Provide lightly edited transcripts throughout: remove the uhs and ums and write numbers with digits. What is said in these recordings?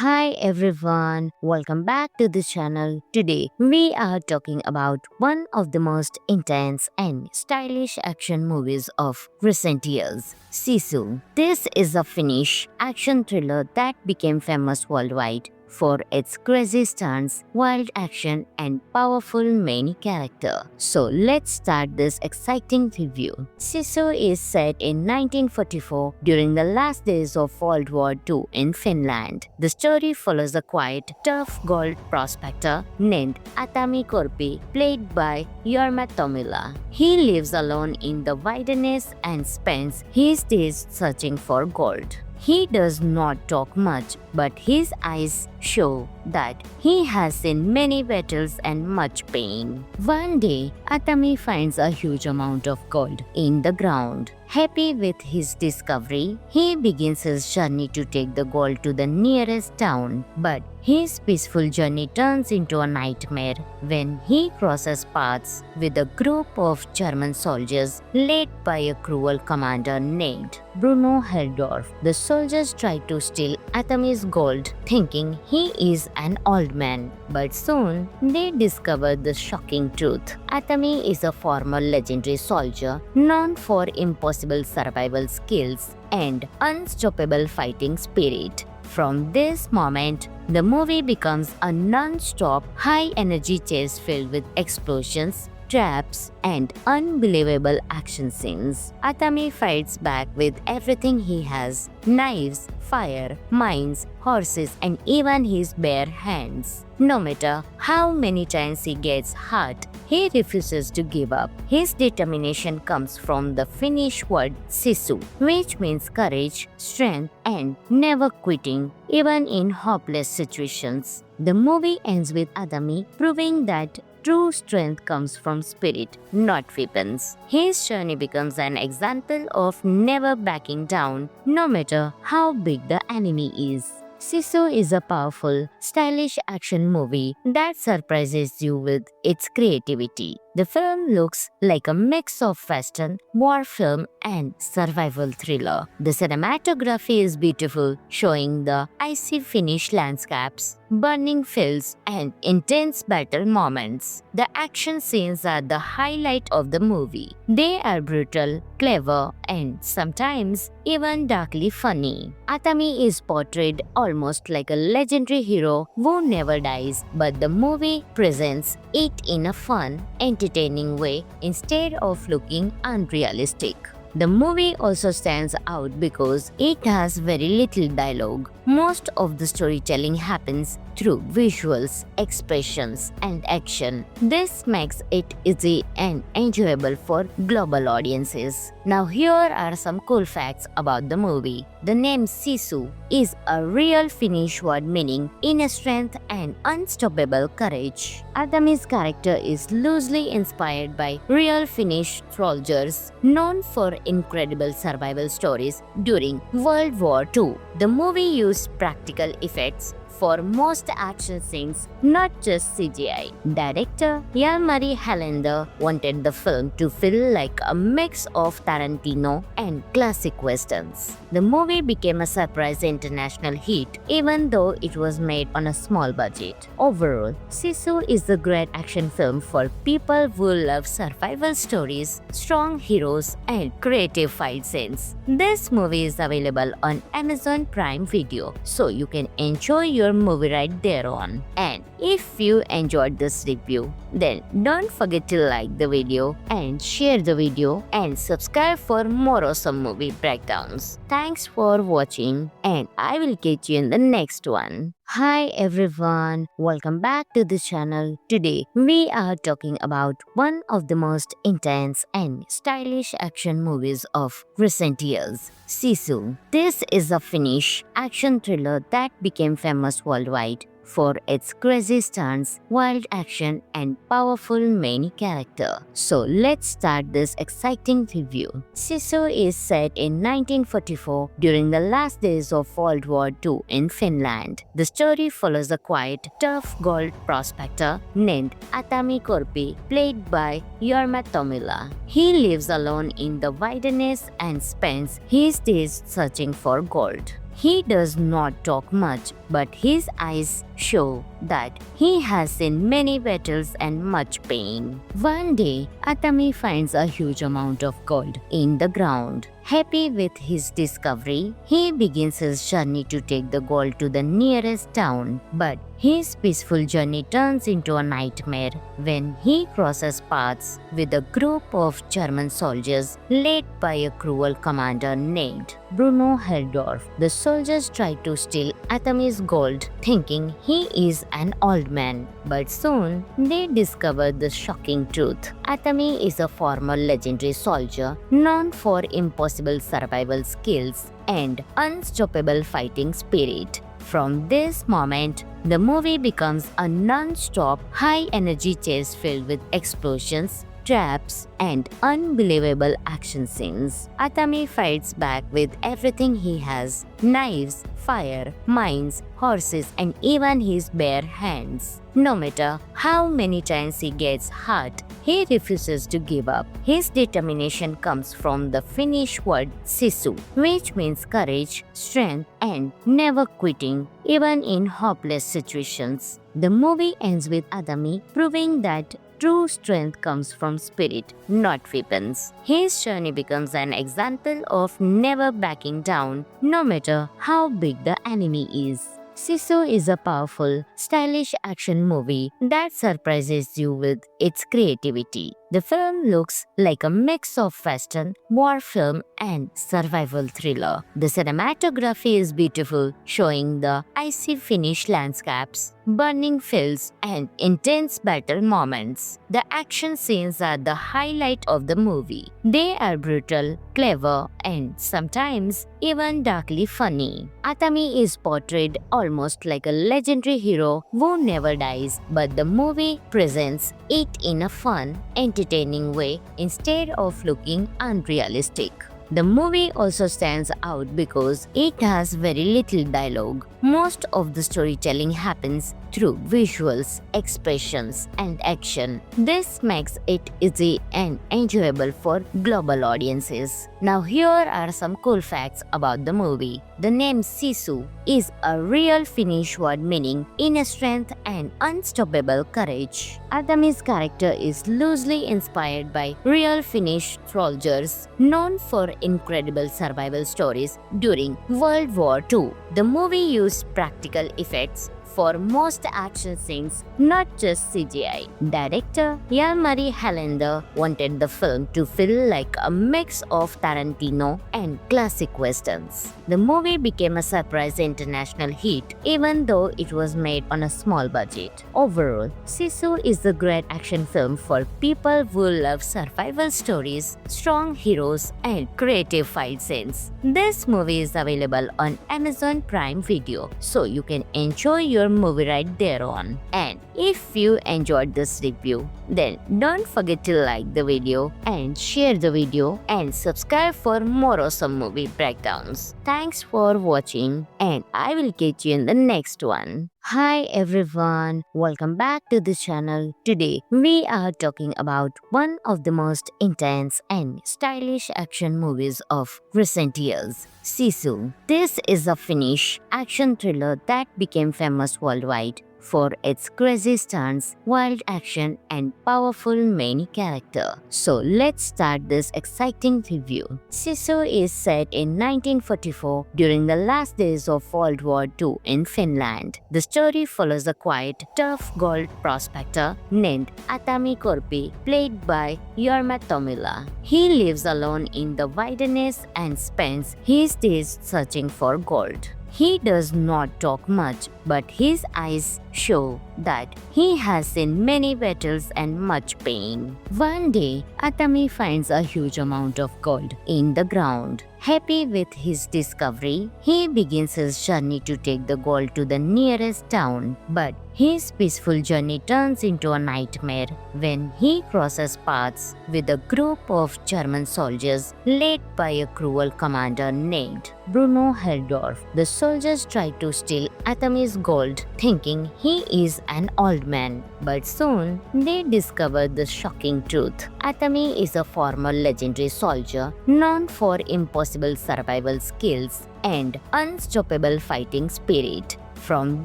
Hi everyone, welcome back to the channel. Today we are talking about one of the most intense and stylish action movies of recent years, Sisu. This is a Finnish action thriller that became famous worldwide for its crazy stunts, wild action, and powerful main character. So let's start this exciting review. Sisu is set in 1944 during the last days of World War II in Finland. The story follows a quiet, tough gold prospector named Atami Korpi, played by Jorma Tomila. He lives alone in the wilderness and spends his days searching for gold. He does not talk much, but his eyes show that he has seen many battles and much pain. One day, Atami finds a huge amount of gold in the ground. Happy with his discovery, he begins his journey to take the gold to the nearest town. But his peaceful journey turns into a nightmare when he crosses paths with a group of German soldiers led by a cruel commander named Bruno Heldorf. The soldiers try to steal Atami's gold, thinking he is an old man. But soon, they discover the shocking truth. Atami is a former legendary soldier known for impossible survival skills and unstoppable fighting spirit. From this moment, the movie becomes a non-stop, high-energy chase filled with explosions, traps, and unbelievable action scenes. Atami fights back with everything he has: knives, fire, mines, horses, and even his bare hands. No matter how many times he gets hurt, he refuses to give up. His determination comes from the Finnish word sisu, which means courage, strength, and never quitting, even in hopeless situations. The movie ends with Atami proving that true strength comes from spirit, not weapons. His journey becomes an example of never backing down, no matter how big the enemy is. Sisu is a powerful, stylish action movie that surprises you with its creativity. The film looks like a mix of western, war film, and survival thriller. The cinematography is beautiful, showing the icy Finnish landscapes, burning fields, and intense battle moments. The action scenes are the highlight of the movie. They are brutal, clever, and sometimes even darkly funny. Atami is portrayed almost like a legendary hero who never dies, but the movie presents it in a fun, entertaining way instead of looking unrealistic. The movie also stands out because it has very little dialogue. Most of the storytelling happens through visuals, expressions, and action. This makes it easy and enjoyable for global audiences. Now here are some cool facts about the movie. The name Sisu is a real Finnish word meaning inner strength and unstoppable courage. Atami's character is loosely inspired by real Finnish soldiers known for incredible survival stories during World War II. The movie used practical effects for most action scenes, not just CGI. Director Jalmari Helander wanted the film to feel like a mix of Tarantino and classic westerns. The movie became a surprise international hit, even though it was made on a small budget. Overall, Sisu is a great action film for people who love survival stories, strong heroes, and creative fight scenes. This movie is available on Amazon Prime Video, so you can enjoy your movie right there on. And if you enjoyed this review, then don't forget to like the video and share the video and subscribe for more awesome movie breakdowns. Thanks for watching, and I will catch you in the next one. Hi everyone, welcome back to the channel. Today we are talking about one of the most intense and stylish action movies of recent years, Sisu. This is a Finnish action thriller that became famous worldwide for its crazy stunts, wild action, and powerful main character. So let's start this exciting review. Sisu is set in 1944 during the last days of World War II in Finland. The story follows a quiet, tough gold prospector named Atami Korpi, played by Jorma Tomila. He lives alone in the wilderness and spends his days searching for gold. He does not talk much, but his eyes show that he has seen many battles and much pain. One day, Atami finds a huge amount of gold in the ground. Happy with his discovery, he begins his journey to take the gold to the nearest town. But his peaceful journey turns into a nightmare when he crosses paths with a group of German soldiers led by a cruel commander named Bruno Heldorf. The soldiers try to steal Atami's gold, thinking he is an old man. But soon, they discover the shocking truth. Atami is a former legendary soldier known for impossible survival skills and unstoppable fighting spirit. From this moment, the movie becomes a non-stop, high-energy chase filled with explosions, traps, and unbelievable action scenes. Atami fights back with everything he has: knives, fire, mines, horses, and even his bare hands. No matter how many times he gets hurt, he refuses to give up. His determination comes from the Finnish word sisu, which means courage, strength, and never quitting, even in hopeless situations. The movie ends with Atami proving that true strength comes from spirit, not weapons. His journey becomes an example of never backing down, no matter how big the enemy is. Sisu is a powerful, stylish action movie that surprises you with its creativity. The film looks like a mix of western, war film, and survival thriller. The cinematography is beautiful, showing the icy Finnish landscapes, burning fields, and intense battle moments. The action scenes are the highlight of the movie. They are brutal, clever, and sometimes even darkly funny. Atami is portrayed almost like a legendary hero who never dies, but the movie presents it in a fun, entertaining way instead of looking unrealistic. The movie also stands out because it has very little dialogue. Most of the storytelling happens through visuals, expressions, and action. This makes it easy and enjoyable for global audiences. Now here are some cool facts about the movie. The name Sisu is a real Finnish word meaning inner strength and unstoppable courage. Atami's character is loosely inspired by real Finnish soldiers known for incredible survival stories during World War II. The movie used practical effects for most action scenes, not just CGI. Director Jalmari Helander wanted the film to feel like a mix of Tarantino and classic westerns. The movie became a surprise international hit, even though it was made on a small budget. Overall, Sisu is a great action film for people who love survival stories, strong heroes, and creative fight scenes. This movie is available on Amazon Prime Video, so you can enjoy your movie right there on. And if you enjoyed this review, then don't forget to like the video and share the video and subscribe for more awesome movie breakdowns. Thanks for watching, and I will catch you in the next one. Hi everyone, welcome back to the channel. Today we are talking about one of the most intense and stylish action movies of recent years, Sisu. This is a Finnish action thriller that became famous worldwide for its crazy stunts, wild action, and powerful main character. So let's start this exciting review. Sisu is set in 1944 during the last days of World War II in Finland. The story follows a quiet, tough gold prospector named Atami Korpi, played by Jorma Tommila. He lives alone in the wilderness and spends his days searching for gold. He does not talk much, but his eyes show that he has seen many battles and much pain. One day, Atami finds a huge amount of gold in the ground. Happy with his discovery, he begins his journey to take the gold to the nearest town. But his peaceful journey turns into a nightmare when he crosses paths with a group of German soldiers led by a cruel commander named Bruno Heldorf. The soldiers try to steal Atami's gold, thinking he is an old man. But soon, they discover the shocking truth. Atami is a former legendary soldier known for impossible survival skills and unstoppable fighting spirit. From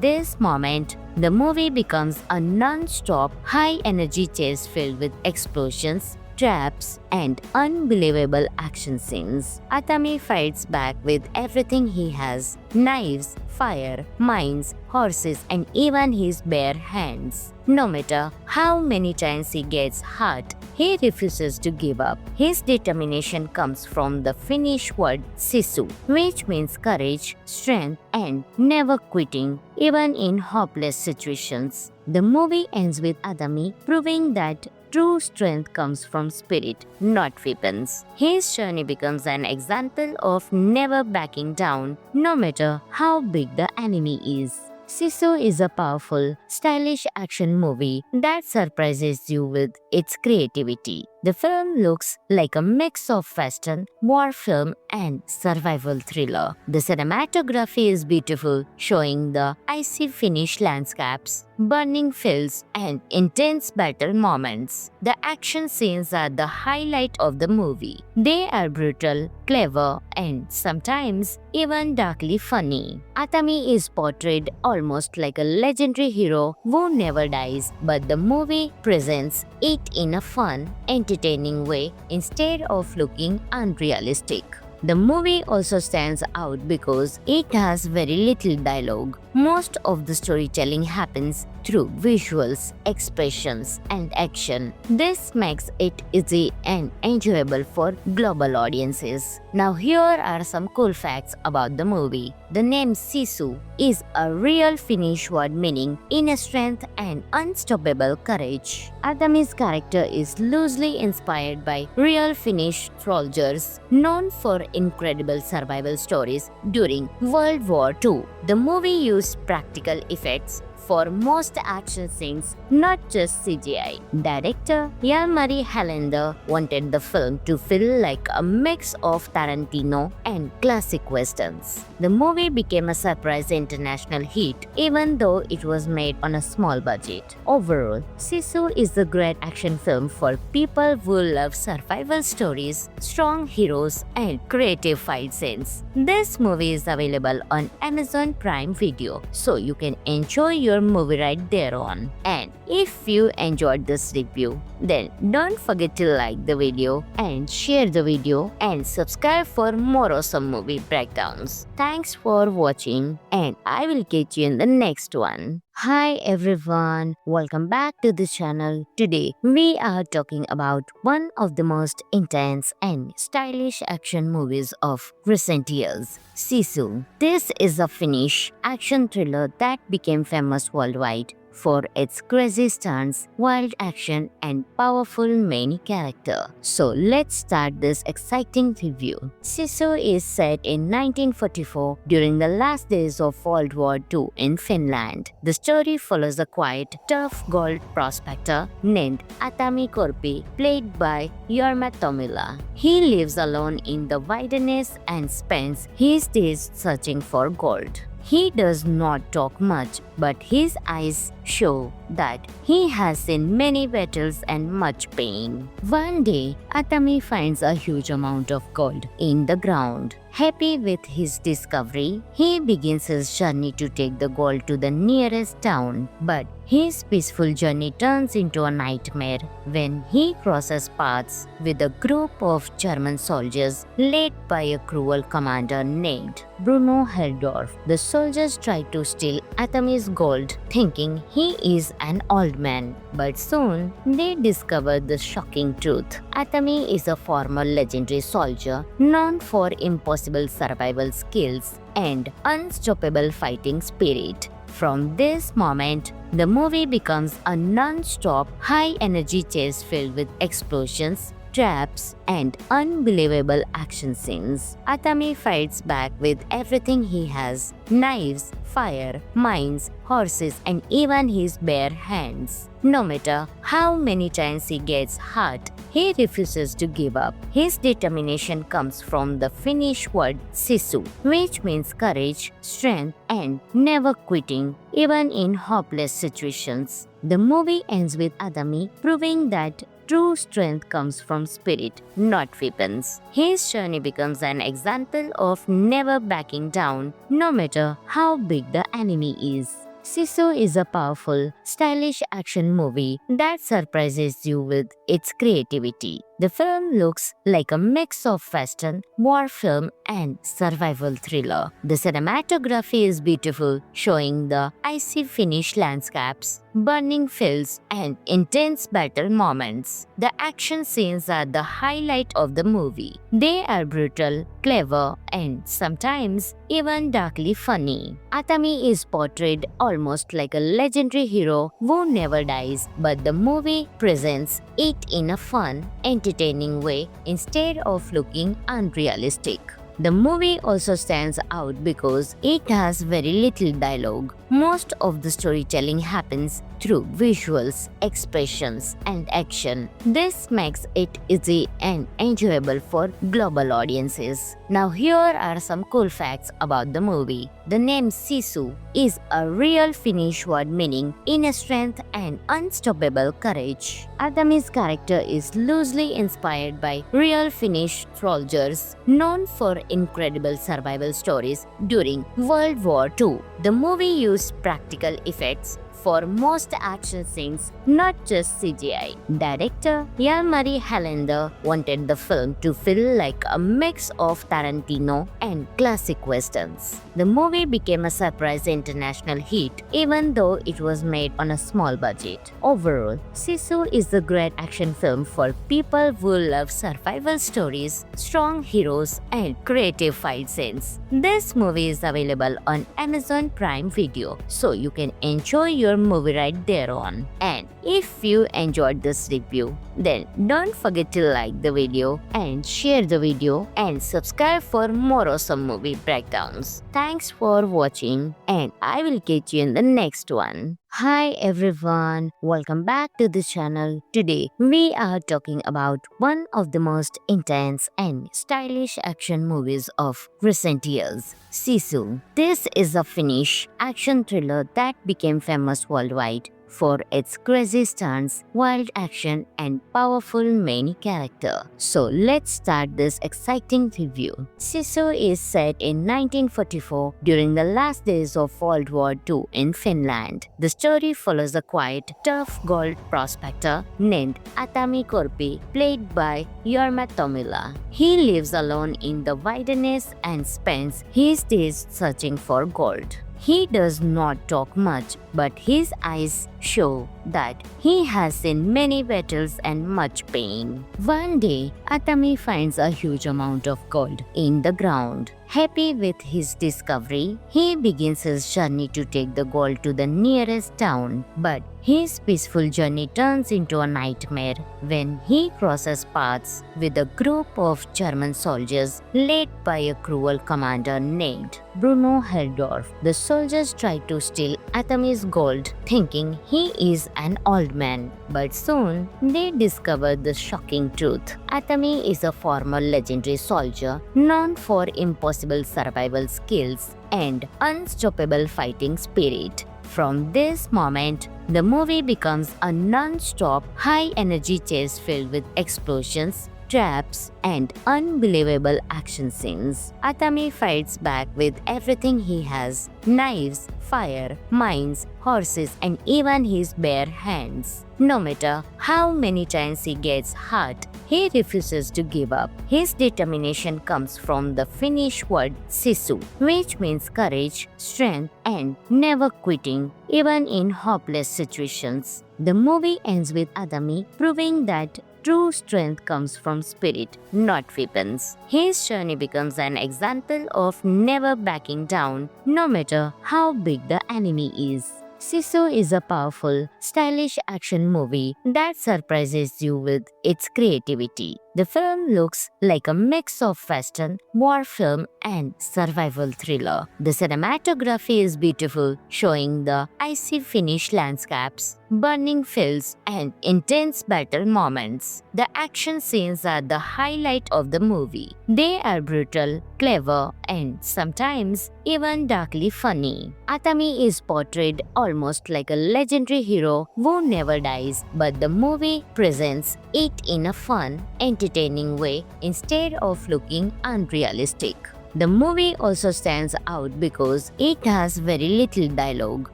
this moment, the movie becomes a non-stop, high-energy chase filled with explosions, traps, and unbelievable action scenes. Atami fights back with everything he has: knives, fire, mines, horses, and even his bare hands. No matter how many times he gets hurt, he refuses to give up. His determination comes from the Finnish word sisu, which means courage, strength, and never quitting, even in hopeless situations. The movie ends with Atami proving that true strength comes from spirit, not weapons. His journey becomes an example of never backing down, no matter how big the enemy is. Sisu is a powerful, stylish action movie that surprises you with its creativity. The film looks like a mix of western, war film, and survival thriller. The cinematography is beautiful, showing the icy Finnish landscapes, burning fields, and intense battle moments. The action scenes are the highlight of the movie. They are brutal, clever, and sometimes even darkly funny. Atami is portrayed almost like a legendary hero who never dies, but the movie presents it in a fun, entertaining way instead of looking unrealistic. The movie also stands out because it has very little dialogue. Most of the storytelling happens through visuals, expressions, and action. This makes it easy and enjoyable for global audiences. Now here are some cool facts about the movie. The name Sisu is a real Finnish word meaning inner strength and unstoppable courage. Atami's character is loosely inspired by real Finnish soldiers known for incredible survival stories during World War II. The movie used practical effects for most action scenes, not just CGI. Director Jalmari Helander wanted the film to feel like a mix of Tarantino and classic westerns. The movie became a surprise international hit, even though it was made on a small budget. Overall, Sisu is a great action film for people who love survival stories, strong heroes, and creative fight scenes. This movie is available on Amazon Prime Video, so you can enjoy your movie right there on. And if you enjoyed this review, then don't forget to like the video and share the video and subscribe for more awesome movie breakdowns. Thanks for watching, and I will catch you in the next one. Hi everyone, welcome back to the channel. Today we are talking about one of the most intense and stylish action movies of recent years, Sisu. This is a Finnish action thriller that became famous worldwide for its crazy stunts, wild action, and powerful main character. So let's start this exciting review. Sisu is set in 1944 during the last days of World War II in Finland. The story follows a quiet, tough gold prospector named Atami Korpi, played by Jorma Tommila. He lives alone in the wilderness and spends his days searching for gold. He does not talk much, but his eyes show that he has seen many battles and much pain. One day, Atami finds a huge amount of gold in the ground. Happy with his discovery, he begins his journey to take the gold to the nearest town. But his peaceful journey turns into a nightmare when he crosses paths with a group of German soldiers led by a cruel commander named Bruno Heldorf. The soldiers try to steal Atami's gold, thinking he is an old man. But soon, they discover the shocking truth. Atami is a former legendary soldier known for impossible survival skills and unstoppable fighting spirit. From this moment, the movie becomes a non-stop, high-energy chase filled with explosions, traps, and unbelievable action scenes. Atami fights back with everything he has: knives, fire, mines, horses, and even his bare hands. No matter how many times he gets hurt, he refuses to give up. His determination comes from the Finnish word sisu, which means courage, strength, and never quitting, even in hopeless situations. The movie ends with Atami proving that true strength comes from spirit, not weapons. His journey becomes an example of never backing down, no matter how big the enemy is. Sisu is a powerful, stylish action movie that surprises you with its creativity. The film looks like a mix of western, war film, and survival thriller. The cinematography is beautiful, showing the icy Finnish landscapes, burning fields, and intense battle moments. The action scenes are the highlight of the movie. They are brutal, clever, and sometimes even darkly funny. Atami is portrayed almost like a legendary hero who never dies, but the movie presents it in a fun, entertaining way instead of looking unrealistic. The movie also stands out because it has very little dialogue. Most of the storytelling happens through visuals, expressions, and action. This makes it easy and enjoyable for global audiences. Now here are some cool facts about the movie. The name Sisu is a real Finnish word meaning inner strength and unstoppable courage. Atami's character is loosely inspired by real Finnish soldiers known for incredible survival stories during World War II. The movie used practical effects for most action scenes, not just CGI. Director Jalmari Helander wanted the film to feel like a mix of Tarantino and classic westerns. The movie became a surprise international hit, even though it was made on a small budget. Overall, Sisu is a great action film for people who love survival stories, strong heroes, and creative fight scenes. This movie is available on Amazon Prime Video, so you can enjoy your movie right there on. And if you enjoyed this review, then don't forget to like the video and share the video and subscribe for more awesome movie breakdowns. Thanks for watching, and I will catch you in the next one. Hi everyone, welcome back to the channel. Today we are talking about one of the most intense and stylish action movies of recent years, Sisu. This is a Finnish action thriller that became famous worldwide for its crazy stunts, wild action, and powerful main character. So let's start this exciting review. Sisu is set in 1944 during the last days of World War II in Finland. The story follows a quiet, tough gold prospector named Atami Korpi, played by Jorma Tommila. He lives alone in the wilderness and spends his days searching for gold. He does not talk much, but his eyes show that he has seen many battles and much pain. One day, Atami finds a huge amount of gold in the ground. Happy with his discovery, he begins his journey to take the gold to the nearest town. But his peaceful journey turns into a nightmare when he crosses paths with a group of German soldiers led by a cruel commander named Bruno Heldorf. The soldiers try to steal Atami's gold, thinking he is an old man. But soon, they discover the shocking truth. Atami is a former legendary soldier known for impossible survival skills and unstoppable fighting spirit. From this moment, the movie becomes a non-stop, high-energy chase filled with explosions, traps, and unbelievable action scenes. Atami fights back with everything he has: knives, fire, mines, horses, and even his bare hands. No matter how many times he gets hurt, he refuses to give up. His determination comes from the Finnish word sisu, which means courage, strength, and never quitting, even in hopeless situations. The movie ends with Atami proving that true strength comes from spirit, not weapons. His journey becomes an example of never backing down, no matter how big the enemy is. Sisu is a powerful, stylish action movie that surprises you with its creativity. The film looks like a mix of western, war film, and survival thriller. The cinematography is beautiful, showing the icy Finnish landscapes, burning fields, and intense battle moments. The action scenes are the highlight of the movie. They are brutal, clever, and sometimes even darkly funny. Atami is portrayed almost like a legendary hero who never dies, but the movie presents it in a fun, entertaining way instead of looking unrealistic. The movie also stands out because it has very little dialogue.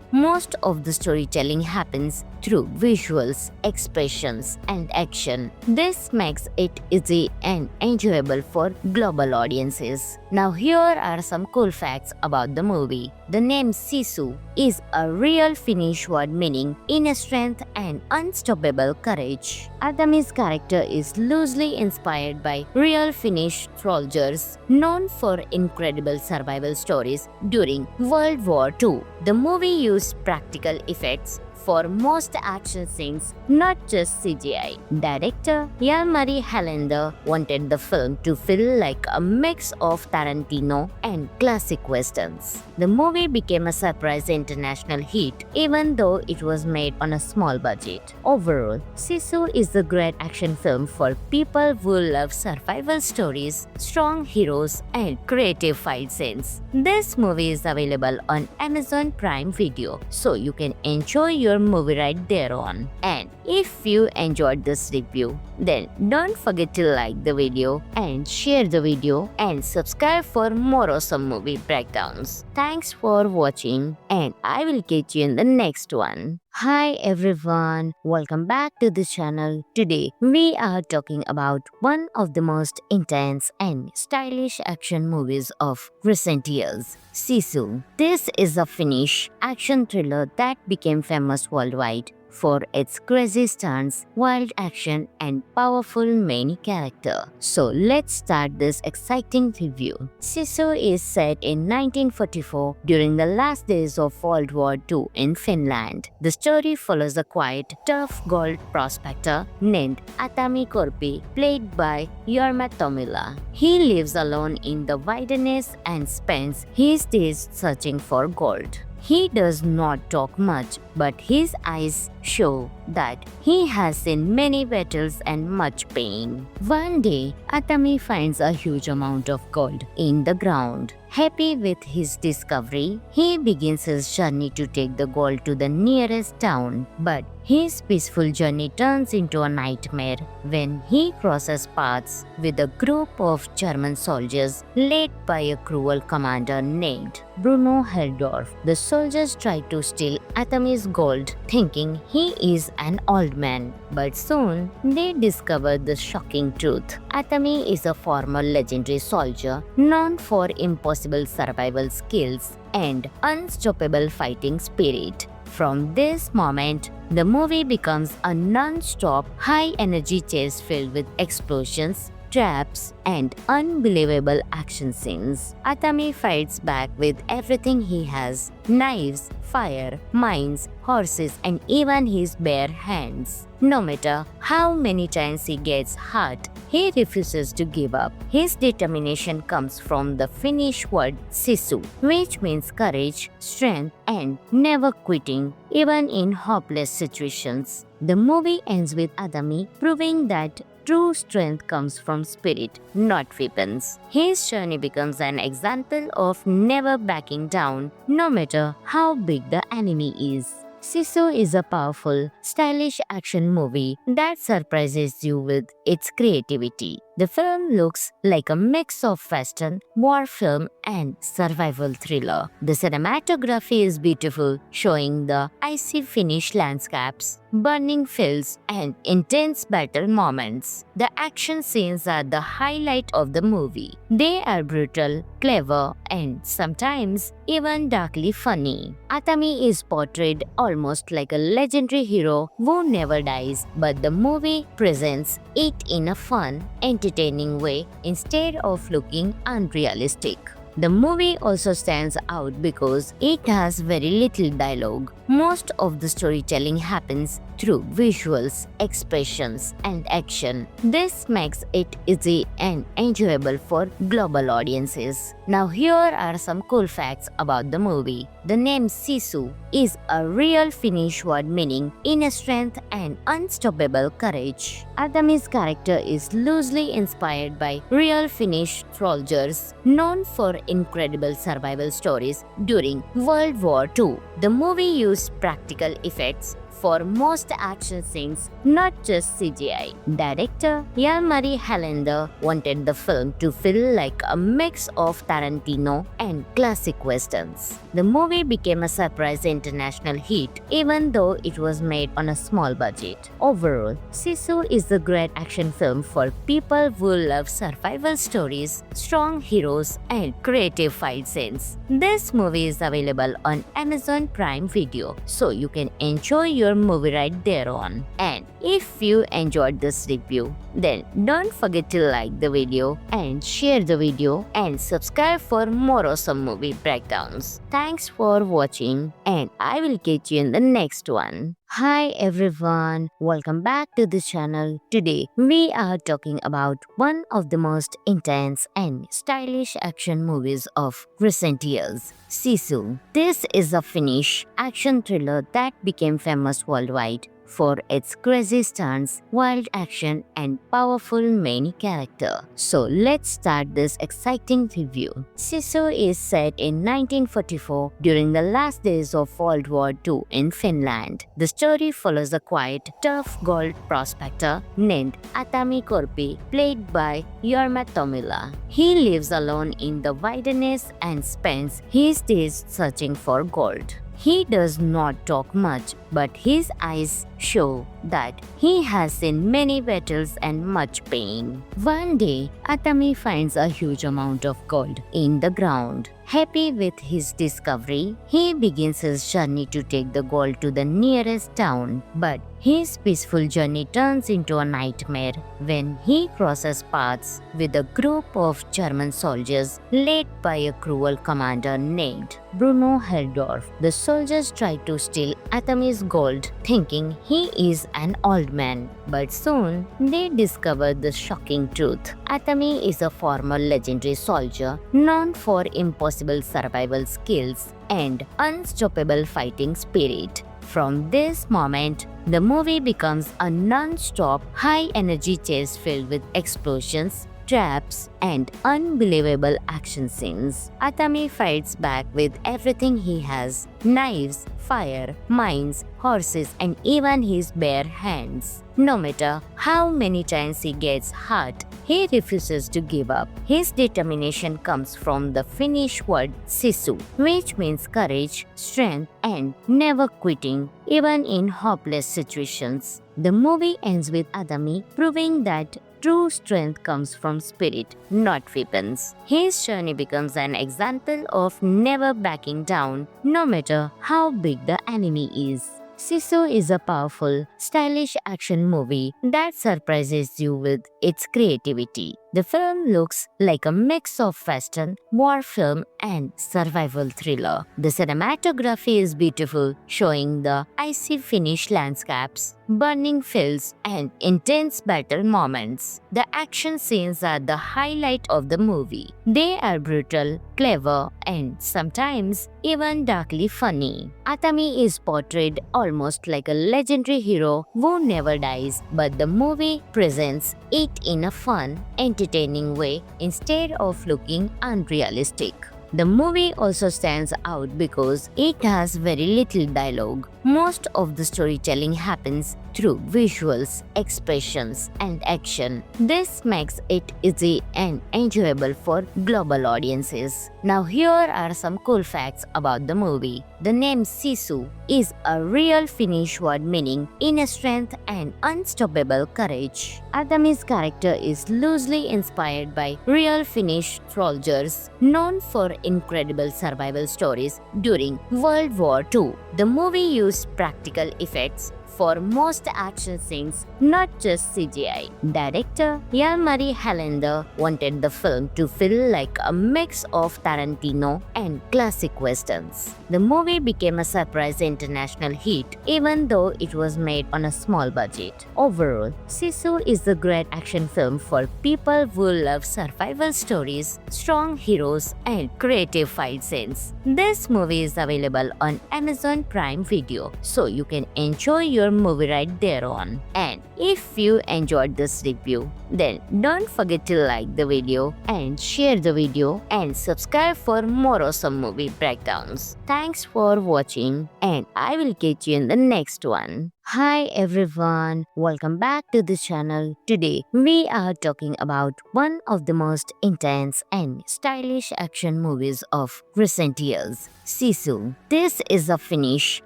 Most of the storytelling happens through visuals, expressions, and action. This makes it easy and enjoyable for global audiences. Now here are some cool facts about the movie. The name Sisu is a real Finnish word meaning inner strength and unstoppable courage. Atami's character is loosely inspired by real Finnish soldiers known for incredible survival stories during World War II. The movie used practical effects for most action scenes, not just CGI. Director Jalmari Helander wanted the film to feel like a mix of Tarantino and classic westerns. The movie became a surprise international hit, even though it was made on a small budget. Overall, Sisu is a great action film for people who love survival stories, strong heroes, and creative fight scenes. This movie is available on Amazon Prime Video, so you can enjoy your movie right there on. And if you enjoyed this review, then don't forget to like the video and share the video and subscribe for more awesome movie breakdowns. Thanks for watching, and I will catch you in the next one. Hi everyone, welcome back to the channel. Today we are talking about one of the most intense and stylish action movies of recent years, Sisu. This is a Finnish action thriller that became famous worldwide for its crazy stunts, wild action, and powerful main character. So let's start this exciting review. Sisu is set in 1944 during the last days of World War II in Finland. The story follows a quiet, tough gold prospector named Atami Korpi, played by Jorma Tommila. He lives alone in the wilderness and spends his days searching for gold. He does not talk much, but his eyes show that he has seen many battles and much pain. One day, Atami finds a huge amount of gold in the ground. Happy with his discovery, he begins his journey to take the gold to the nearest town. But his peaceful journey turns into a nightmare when he crosses paths with a group of German soldiers led by a cruel commander named Bruno Heldorf. The soldiers try to steal Atami's gold, thinking he is an old man. But soon, they discover the shocking truth. Atami is a former legendary soldier known for impossible survival skills and unstoppable fighting spirit. From this moment, the movie becomes a non-stop, high-energy chase filled with explosions, traps, and unbelievable action scenes. Atami fights back with everything he has: knives, fire, mines, horses, and even his bare hands. No matter how many times he gets hurt, he refuses to give up. His determination comes from the Finnish word Sisu, which means courage, strength, and never quitting, even in hopeless situations. The movie ends with Atami proving that true strength comes from spirit, not weapons. His journey becomes an example of never backing down, no matter how big the enemy is. Sisu is a powerful, stylish action movie that surprises you with its creativity. The film looks like a mix of western, war film, and survival thriller. The cinematography is beautiful, showing the icy Finnish landscapes, burning fields, and intense battle moments. The action scenes are the highlight of the movie. They are brutal, clever, and sometimes even darkly funny. Atami is portrayed almost like a legendary hero who never dies, but the movie presents it in a fun, entertaining way instead of looking unrealistic. The movie also stands out because it has very little dialogue. Most of the storytelling happens through visuals, expressions, and action. This makes it easy and enjoyable for global audiences. Now here are some cool facts about the movie. The name Sisu is a real Finnish word meaning inner strength and unstoppable courage. Atami's character is loosely inspired by real Finnish soldiers known for incredible survival stories during World War II. The movie used practical effects for most action scenes, not just CGI. Director Jalmari Helander wanted the film to feel like a mix of Tarantino and classic westerns. The movie became a surprise international hit, even though it was made on a small budget. Overall, Sisu is a great action film for people who love survival stories, strong heroes, and creative fight scenes. This movie is available on Amazon Prime Video, so you can enjoy your movie right there on. And if you enjoyed this review, then don't forget to like the video and share the video and subscribe for more awesome movie breakdowns. Thanks for watching, and I will catch you in the next one. Hi everyone, welcome back to the channel. Today we are talking about one of the most intense and stylish action movies of recent years, Sisu. This is a Finnish action thriller that became famous worldwide for its crazy stunts, wild action, and powerful main character. So let's start this exciting review. Sisu is set in 1944 during the last days of World War II in Finland. The story follows a quiet, tough gold prospector named Atami Korpi, played by Jorma Tommila. He lives alone in the wilderness and spends his days searching for gold. He does not talk much, but his eyes show that he has seen many battles and much pain. One day, Atami finds a huge amount of gold in the ground. Happy with his discovery, he begins his journey to take the gold to the nearest town. But his peaceful journey turns into a nightmare when he crosses paths with a group of German soldiers led by a cruel commander named Bruno Heldorf. The soldiers try to steal Atami's gold, thinking he is an old man. But soon, they discover the shocking truth. Atami is a former legendary soldier known for impossible survival skills and unstoppable fighting spirit. From this moment, the movie becomes a non-stop, high-energy chase filled with explosions, traps, and unbelievable action scenes. Atami fights back with everything he has: knives, fire, mines, horses, and even his bare hands. No matter how many times he gets hurt, he refuses to give up. His determination comes from the Finnish word sisu, which means courage, strength, and never quitting, even in hopeless situations. The movie ends with Atami proving that true strength comes from spirit, not weapons. His journey becomes an example of never backing down, no matter how big the enemy is. Sisu is a powerful, stylish action movie that surprises you with its creativity. The film looks like a mix of western, war film, and survival thriller. The cinematography is beautiful, showing the icy Finnish landscapes, burning fields, and intense battle moments. The action scenes are the highlight of the movie. They are brutal, clever, and sometimes even darkly funny. Atami is portrayed almost like a legendary hero who never dies, but the movie presents it in a fun, entertaining way instead of looking unrealistic. The movie also stands out because it has very little dialogue. Most of the storytelling happens through visuals, expressions, and action. This makes it easy and enjoyable for global audiences. Now here are some cool facts about the movie. The name Sisu is a real Finnish word meaning inner strength and unstoppable courage. Atami's character is loosely inspired by real Finnish soldiers known for incredible survival stories during World War II. The movie used practical effects for most action scenes, not just CGI. Director Jan-Marie Helander wanted the film to feel like a mix of Tarantino and classic westerns. The movie became a surprise international hit even though it was made on a small budget. Overall, Sisu is a great action film for people who love survival stories, strong heroes, and creative fight scenes. This movie is available on Amazon Prime Video, so you can enjoy your movie right there on. And if you enjoyed this review, then don't forget to like the video and share the video and subscribe for more awesome movie breakdowns. Thanks for watching, and I will catch you in the next one. Hi everyone, welcome back to the channel. Today we are talking about one of the most intense and stylish action movies of recent years, Sisu. This is a Finnish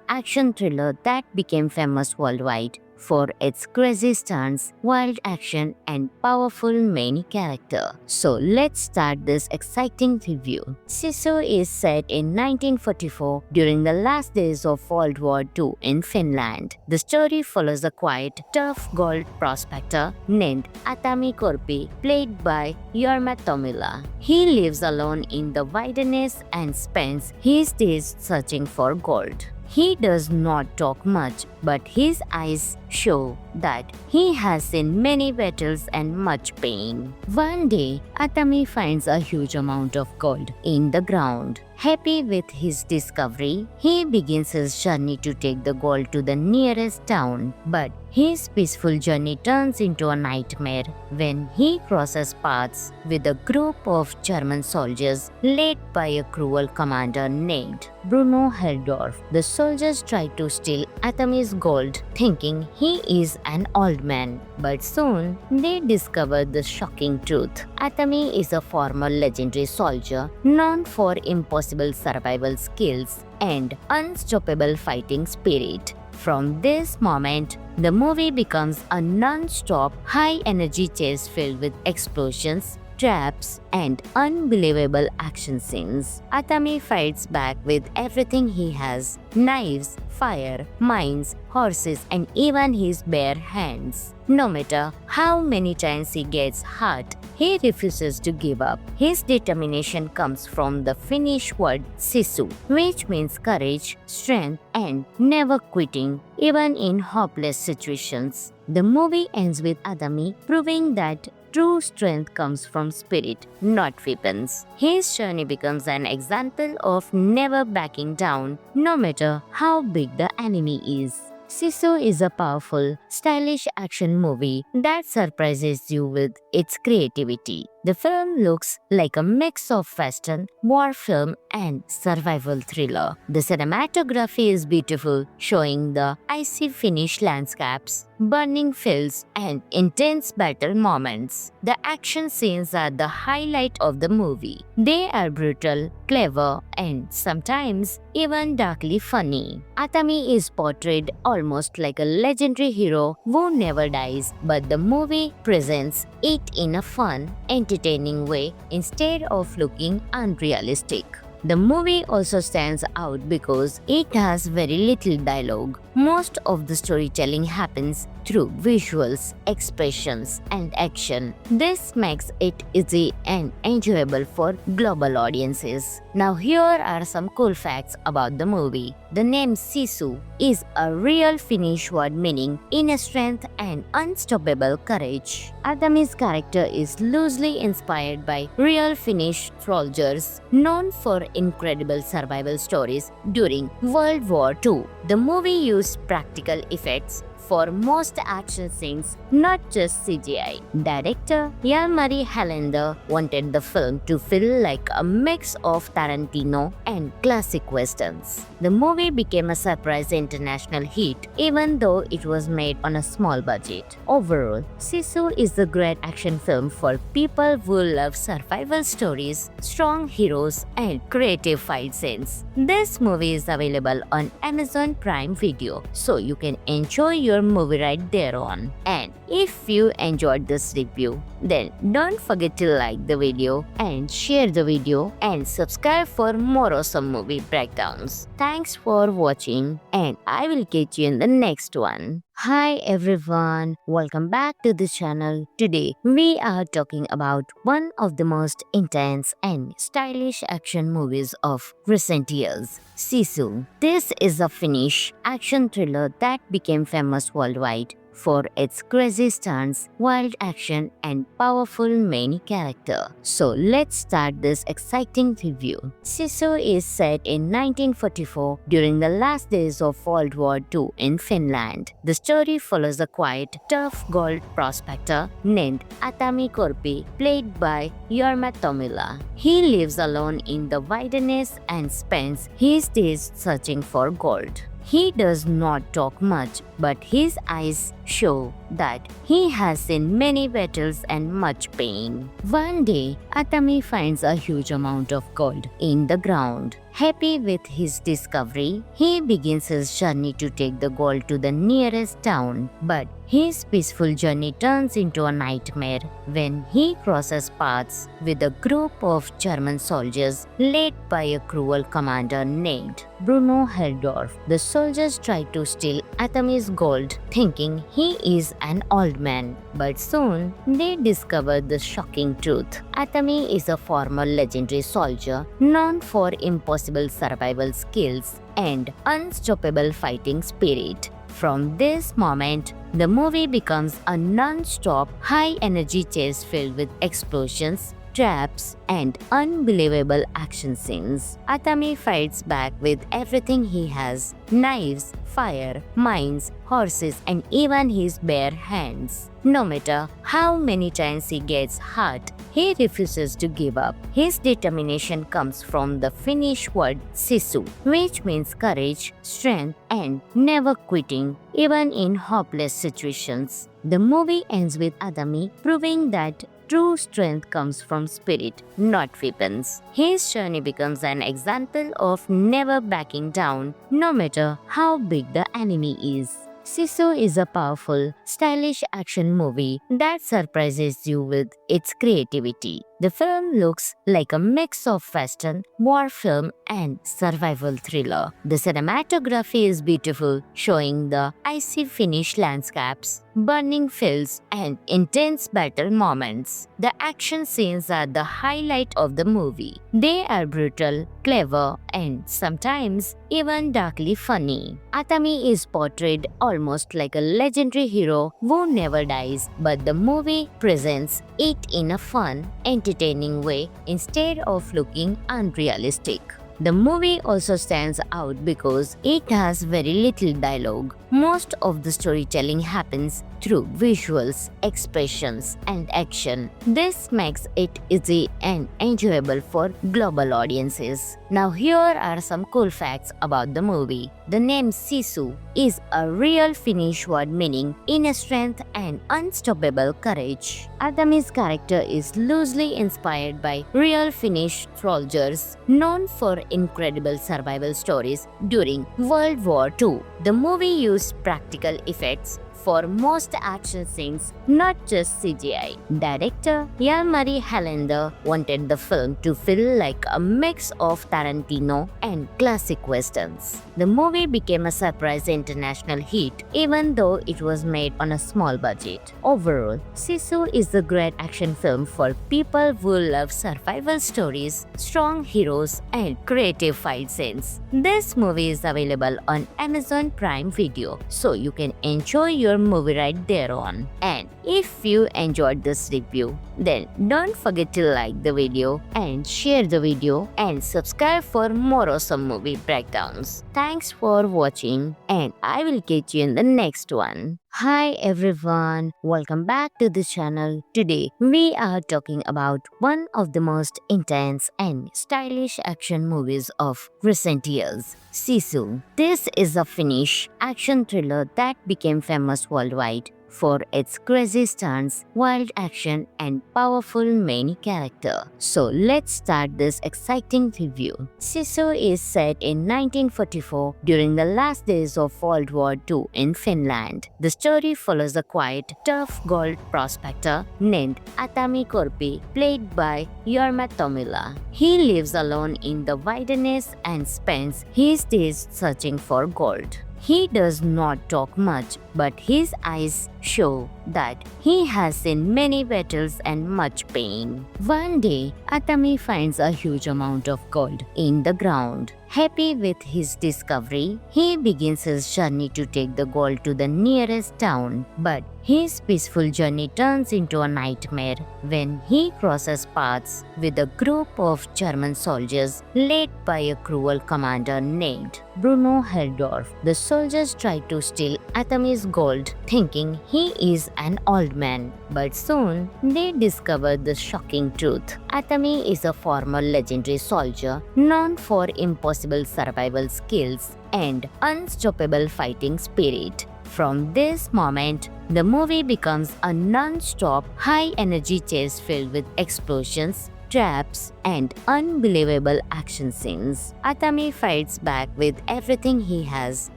action thriller that became famous worldwide for its crazy stunts, wild action, and powerful main character. So let's start this exciting review. Sisu is set in 1944 during the last days of World War II in Finland. The story follows a quiet, tough gold prospector named Atami Korpi, played by Jorma Tommila. He lives alone in the wilderness and spends his days searching for gold. He does not talk much, but his eyes show that he has seen many battles and much pain. One day, Atami finds a huge amount of gold in the ground. Happy with his discovery, he begins his journey to take the gold to the nearest town. But his peaceful journey turns into a nightmare when he crosses paths with a group of German soldiers led by a cruel commander named Bruno Heldorf. The soldiers try to steal Atami's gold, thinking he is an old man. But soon, they discover the shocking truth. Atami is a former legendary soldier known for impossible survival skills and unstoppable fighting spirit. From this moment, the movie becomes a non-stop, high-energy chase filled with explosions, traps, and unbelievable action scenes. Atami fights back with everything he has: knives, fire, mines, horses, and even his bare hands. No matter how many times he gets hurt, he refuses to give up. His determination comes from the Finnish word sisu, which means courage, strength, and never quitting, even in hopeless situations. The movie ends with Atami proving that true strength comes from spirit, not weapons. His journey becomes an example of never backing down, no matter how big the enemy is. Sisu is a powerful, stylish action movie that surprises you with its creativity. The film looks like a mix of western, war film, and survival thriller. The cinematography is beautiful, showing the icy Finnish landscapes, burning fields, and intense battle moments. The action scenes are the highlight of the movie. They are brutal, clever, and sometimes even darkly funny. Atami is portrayed almost like a legendary hero who never dies, but the movie presents it in a fun, entertaining way instead of looking unrealistic. The movie also stands out because it has very little dialogue. Most of the storytelling happens through visuals, expressions, and action. This makes it easy and enjoyable for global audiences. Now here are some cool facts about the movie. The name Sisu is a real Finnish word meaning inner strength and unstoppable courage. Atami's character is loosely inspired by real Finnish soldiers known for incredible survival stories during World War II. The movie used practical effects for most action scenes, not just CGI. Director Jan-Marie Helander wanted the film to feel like a mix of Tarantino and classic westerns. The movie became a surprise international hit even though it was made on a small budget. Overall, Sisu is a great action film for people who love survival stories, strong heroes, and creative fight scenes. This movie is available on Amazon Prime Video, so you can enjoy your movie right there on. And if you enjoyed this review, then don't forget to like the video and share the video and subscribe for more awesome movie breakdowns. Thanks for watching and I will catch you in the next one. Hi everyone, welcome back to the channel. Today we are talking about one of the most intense and stylish action movies of recent years, Sisu. This is a Finnish action thriller that became famous worldwide for its crazy stunts, wild action, and powerful main character. So let's start this exciting review. Sisu is set in 1944 during the last days of World War II in Finland. The story follows a quiet, tough gold prospector named Atami Korpi, played by Jorma Tommila. He lives alone in the wilderness and spends his days searching for gold. He does not talk much, but his eyes show that he has seen many battles and much pain. One day, Atami finds a huge amount of gold in the ground. Happy with his discovery, he begins his journey to take the gold to the nearest town. But his peaceful journey turns into a nightmare when he crosses paths with a group of German soldiers led by a cruel commander named Bruno Heldorf. The soldiers try to steal Atami's gold, thinking he is an old man. But soon, they discover the shocking truth. Atami is a former legendary soldier known for impossible survival skills and unstoppable fighting spirit. From this moment, the movie becomes a non-stop, high-energy chase filled with explosions, traps, and unbelievable action scenes. Atami fights back with everything he has: knives, fire, mines, horses, and even his bare hands. No matter how many times he gets hurt, he refuses to give up. His determination comes from the Finnish word sisu, which means courage, strength, and never quitting, even in hopeless situations. The movie ends with Atami proving that true strength comes from spirit, not weapons. His journey becomes an example of never backing down, no matter how big the enemy is. Sisu is a powerful, stylish action movie that surprises you with its creativity. The film looks like a mix of western, war film, and survival thriller. The cinematography is beautiful, showing the icy Finnish landscapes, burning fields, and intense battle moments. The action scenes are the highlight of the movie. They are brutal, clever, and sometimes even darkly funny. Atami is portrayed almost like a legendary hero who never dies, but the movie presents it in a fun, entertaining way instead of looking unrealistic. The movie also stands out because it has very little dialogue. Most of the storytelling happens through visuals, expressions, and action. This makes it easy and enjoyable for global audiences. Now here are some cool facts about the movie. The name Sisu is a real Finnish word meaning inner strength and unstoppable courage. Atami's character is loosely inspired by real Finnish soldiers known for incredible survival stories during World War II. The movie used practical effects for most action scenes, not just CGI. Director Jalmari Helander wanted the film to feel like a mix of Tarantino and classic westerns. The movie became a surprise international hit, even though it was made on a small budget. Overall, Sisu is a great action film for people who love survival stories, strong heroes, and creative fight scenes. This movie is available on Amazon Prime Video, so you can enjoy your movie right there on. And if you enjoyed this review, then don't forget to like the video and share the video and subscribe for more awesome movie breakdowns. Thanks for watching and I will catch you in the next one. Hi everyone, welcome back to the channel. Today we are talking about one of the most intense and stylish action movies of recent years, Sisu. This is a Finnish action thriller that became famous worldwide for its crazy stunts, wild action, and powerful main character. So let's start this exciting review. Sisu is set in 1944 during the last days of World War II in Finland. The story follows a quiet, tough gold prospector named Atami Korpi, played by Jorma Tommila. He lives alone in the wilderness and spends his days searching for gold. He does not talk much, but his eyes show that he has seen many battles and much pain. One day, Atami finds a huge amount of gold in the ground. Happy with his discovery, he begins his journey to take the gold to the nearest town. But his peaceful journey turns into a nightmare when he crosses paths with a group of German soldiers led by a cruel commander named Bruno Heldorf. The soldiers try to steal Atami's gold, thinking he is an old man. But soon, they discover the shocking truth. Atami is a former legendary soldier known for impossible survival skills and unstoppable fighting spirit. From this moment, the movie becomes a non-stop, high-energy chase filled with explosions, traps, and unbelievable action scenes. Atami fights back with everything he has: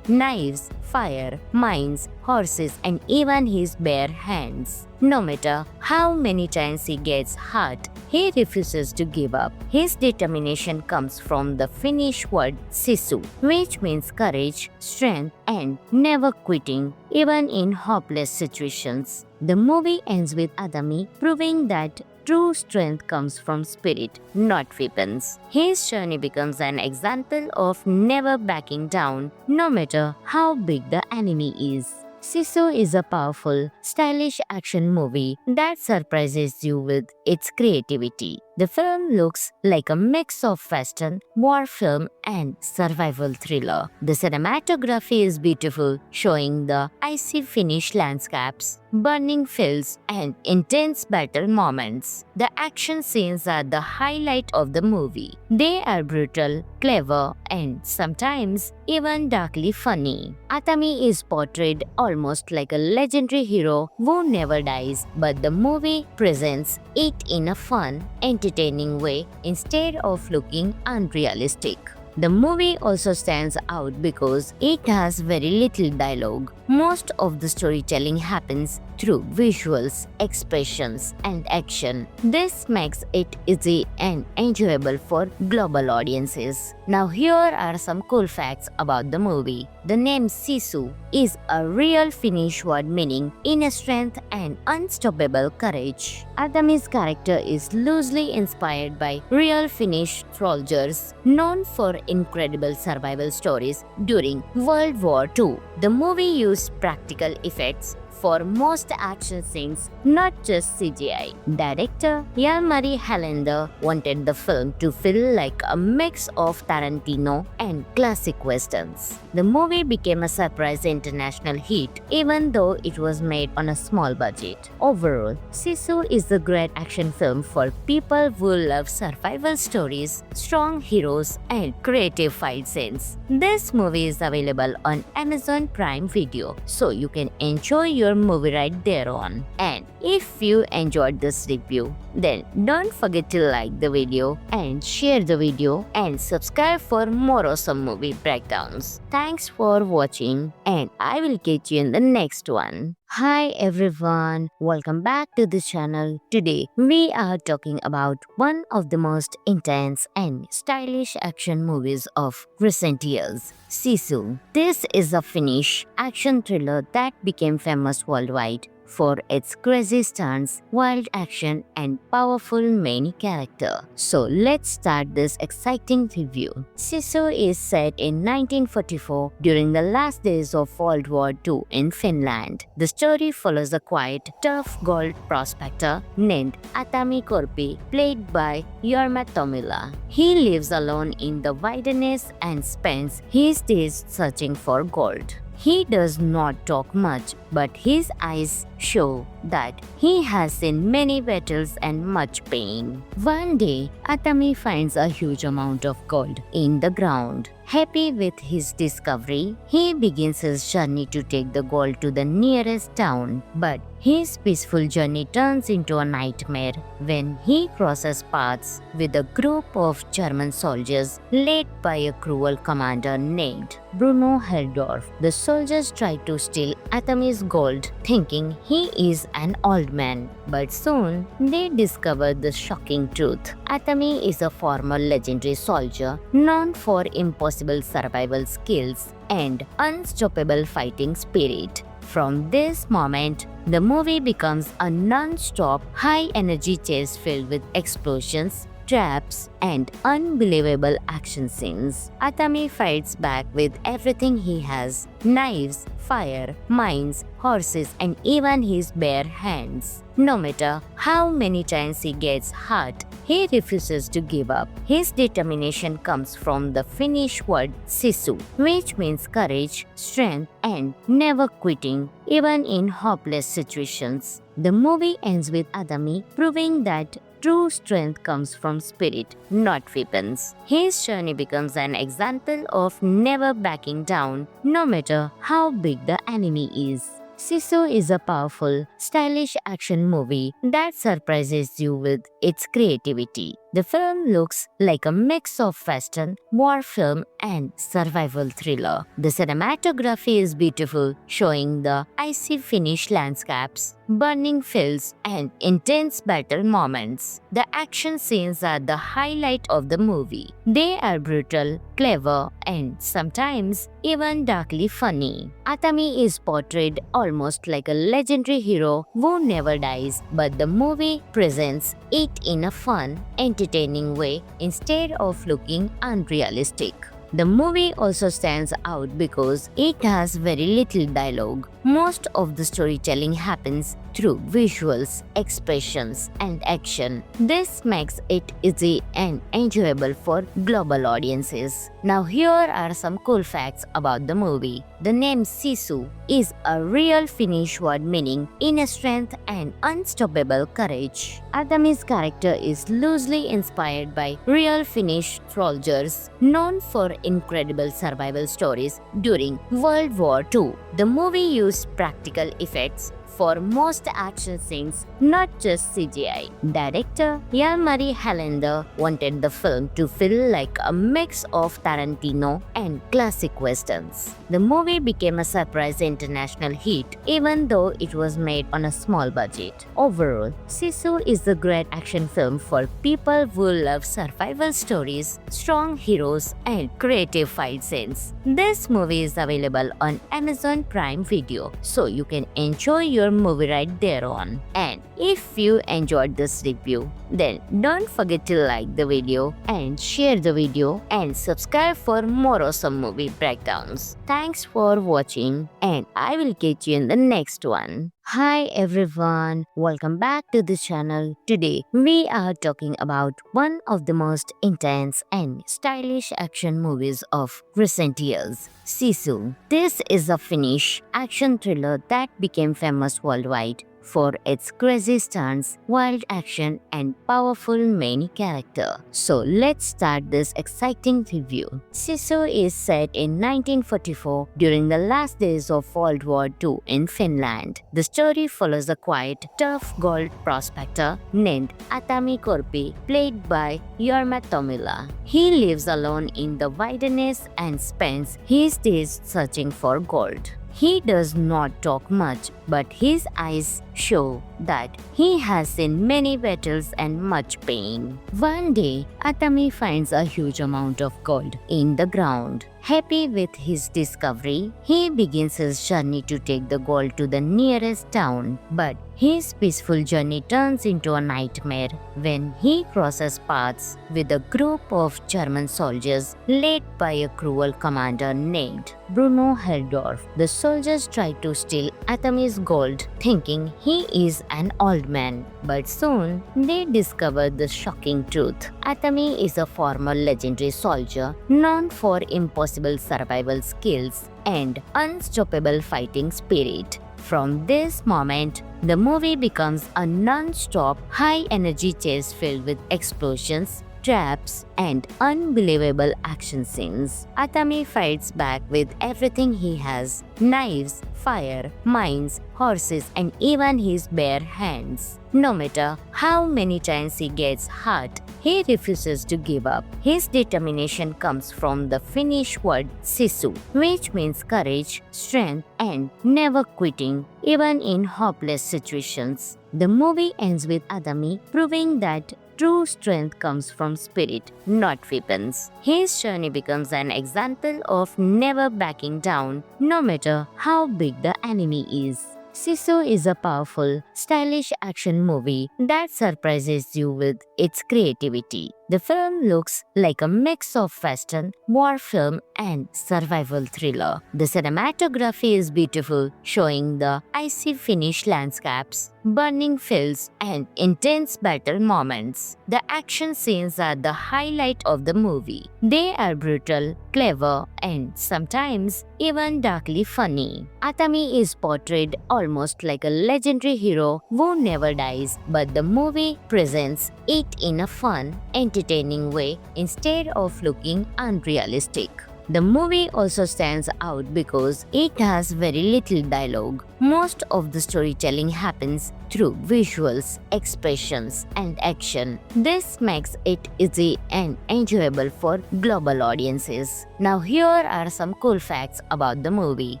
knives, fire, mines, horses, and even his bare hands. No matter how many times he gets hurt, he refuses to give up. His determination comes from the Finnish word sisu, which means courage, strength, and never quitting, even in hopeless situations. The movie ends with Atami proving that true strength comes from spirit, not weapons. His journey becomes an example of never backing down, no matter how big the enemy is. Sisu is a powerful, stylish action movie that surprises you with its creativity. The film looks like a mix of western, war film, and survival thriller. The cinematography is beautiful, showing the icy Finnish landscapes, burning fields, and intense battle moments. The action scenes are the highlight of the movie. They are brutal, clever, and sometimes even darkly funny. Atami is portrayed almost like a legendary hero who never dies, but the movie presents it in a fun, entertaining way instead of looking unrealistic. The movie also stands out because it has very little dialogue. Most of the storytelling happens through visuals, expressions, and action. This makes it easy and enjoyable for global audiences. Now here are some cool facts about the movie. The name Sisu is a real Finnish word meaning inner strength and unstoppable courage. Atami's character is loosely inspired by real Finnish soldiers known for incredible survival stories during World War II. The movie used practical effects for most action scenes, not just CGI. Director Jalmari Helander wanted the film to feel like a mix of Tarantino and classic westerns. The movie became a surprise international hit, even though it was made on a small budget. Overall, Sisu is a great action film for people who love survival stories, strong heroes, and creative fight scenes. This movie is available on Amazon Prime Video, so you can enjoy your movie right there on. And if you enjoyed this review, then don't forget to like the video and share the video and subscribe for more awesome movie breakdowns. Thanks for watching, and I will catch you in the next one. Hi everyone, welcome back to the channel. Today we are talking about one of the most intense and stylish action movies of recent years, Sisu. This is a Finnish action thriller that became famous worldwide for its crazy stunts, wild action, and powerful main character. So let's start this exciting review. Sisu is set in 1944 during the last days of World War II in Finland. The story follows a quiet, tough gold prospector named Atami Korpi, played by Jorma Tommila. He lives alone in the wilderness and spends his days searching for gold. He does not talk much, but his eyes show that he has seen many battles and much pain. One day, Atami finds a huge amount of gold in the ground. Happy with his discovery, he begins his journey to take the gold to the nearest town. But his peaceful journey turns into a nightmare when he crosses paths with a group of German soldiers led by a cruel commander named Bruno Heldorf. The soldiers try to steal Atami's gold, thinking he is an old man. But soon, they discover the shocking truth. Atami is a former legendary soldier known for impossible survival skills and unstoppable fighting spirit. From this moment, the movie becomes a non-stop, high-energy chase filled with explosions, traps, and unbelievable action scenes. Atami fights back with everything he has: knives, fire, mines, horses, and even his bare hands. No matter how many times he gets hurt, he refuses to give up. His determination comes from the Finnish word sisu, which means courage, strength, and never quitting, even in hopeless situations. The movie ends with Atami proving that true strength comes from spirit, not weapons. His journey becomes an example of never backing down, no matter how big the enemy is. Sisu is a powerful, stylish action movie that surprises you with its creativity. The film looks like a mix of western, war film, and survival thriller. The cinematography is beautiful, showing the icy Finnish landscapes, burning fields, and intense battle moments. The action scenes are the highlight of the movie. They are brutal, clever, and sometimes even darkly funny. Atami is portrayed almost like a legendary hero who never dies, but the movie presents it in a fun, entertaining way instead of looking unrealistic. The movie also stands out because it has very little dialogue. Most of the storytelling happens through visuals, expressions, and action. This makes it easy and enjoyable for global audiences. Now here are some cool facts about the movie. The name Sisu is a real Finnish word meaning inner strength and unstoppable courage. Atami's character is loosely inspired by real Finnish soldiers known for incredible survival stories during World War II. The movie used practical effects for most action scenes, not just CGI. Director Jalmari Helander wanted the film to feel like a mix of Tarantino and classic westerns. The movie became a surprise international hit, even though it was made on a small budget. Overall, Sisu is a great action film for people who love survival stories, strong heroes, and creative fight scenes. This movie is available on Amazon Prime Video, so you can enjoy your movie right there on. And if you enjoyed this review, then don't forget to like the video and share the video and subscribe for more awesome movie breakdowns. Thanks for watching, and I will catch you in the next one. Hi everyone, welcome back to the channel. Today we are talking about one of the most intense and stylish action movies of recent years, Sisu. This is a Finnish action thriller that became famous worldwide for its crazy stunts, wild action, and powerful main character. So let's start this exciting review. Sisu is set in 1944 during the last days of World War II in Finland. The story follows a quiet, tough gold prospector named Atami Korpi, played by Jorma Tommila. He lives alone in the wilderness and spends his days searching for gold. He does not talk much, but his eyes show that he has seen many battles and much pain. One day, Atami finds a huge amount of gold in the ground. Happy with his discovery, he begins his journey to take the gold to the nearest town. But his peaceful journey turns into a nightmare when he crosses paths with a group of German soldiers led by a cruel commander named Bruno Heldorf. The soldiers try to steal Atami's gold, thinking he is an old man. But soon, they discover the shocking truth. Atami is a former legendary soldier known for impossible survival skills and unstoppable fighting spirit. From this moment, the movie becomes a non-stop, high-energy chase filled with explosions, traps, and unbelievable action scenes. Atami fights back with everything he has: knives, fire, mines, horses, and even his bare hands. No matter how many times he gets hurt, he refuses to give up. His determination comes from the Finnish word sisu, which means courage, strength, and never quitting, even in hopeless situations. The movie ends with Atami proving that true strength comes from spirit, not weapons. His journey becomes an example of never backing down, no matter how big the enemy is. Sisu is a powerful, stylish action movie that surprises you with its creativity. The film looks like a mix of western, war film, and survival thriller. The cinematography is beautiful, showing the icy Finnish landscapes, burning fields, and intense battle moments. The action scenes are the highlight of the movie. They are brutal, clever, and sometimes even darkly funny. Atami is portrayed almost like a legendary hero who never dies, but the movie presents it in a fun, entertaining way instead of looking unrealistic. The movie also stands out because it has very little dialogue. Most of the storytelling happens through visuals, expressions, and action. This makes it easy and enjoyable for global audiences. Now here are some cool facts about the movie.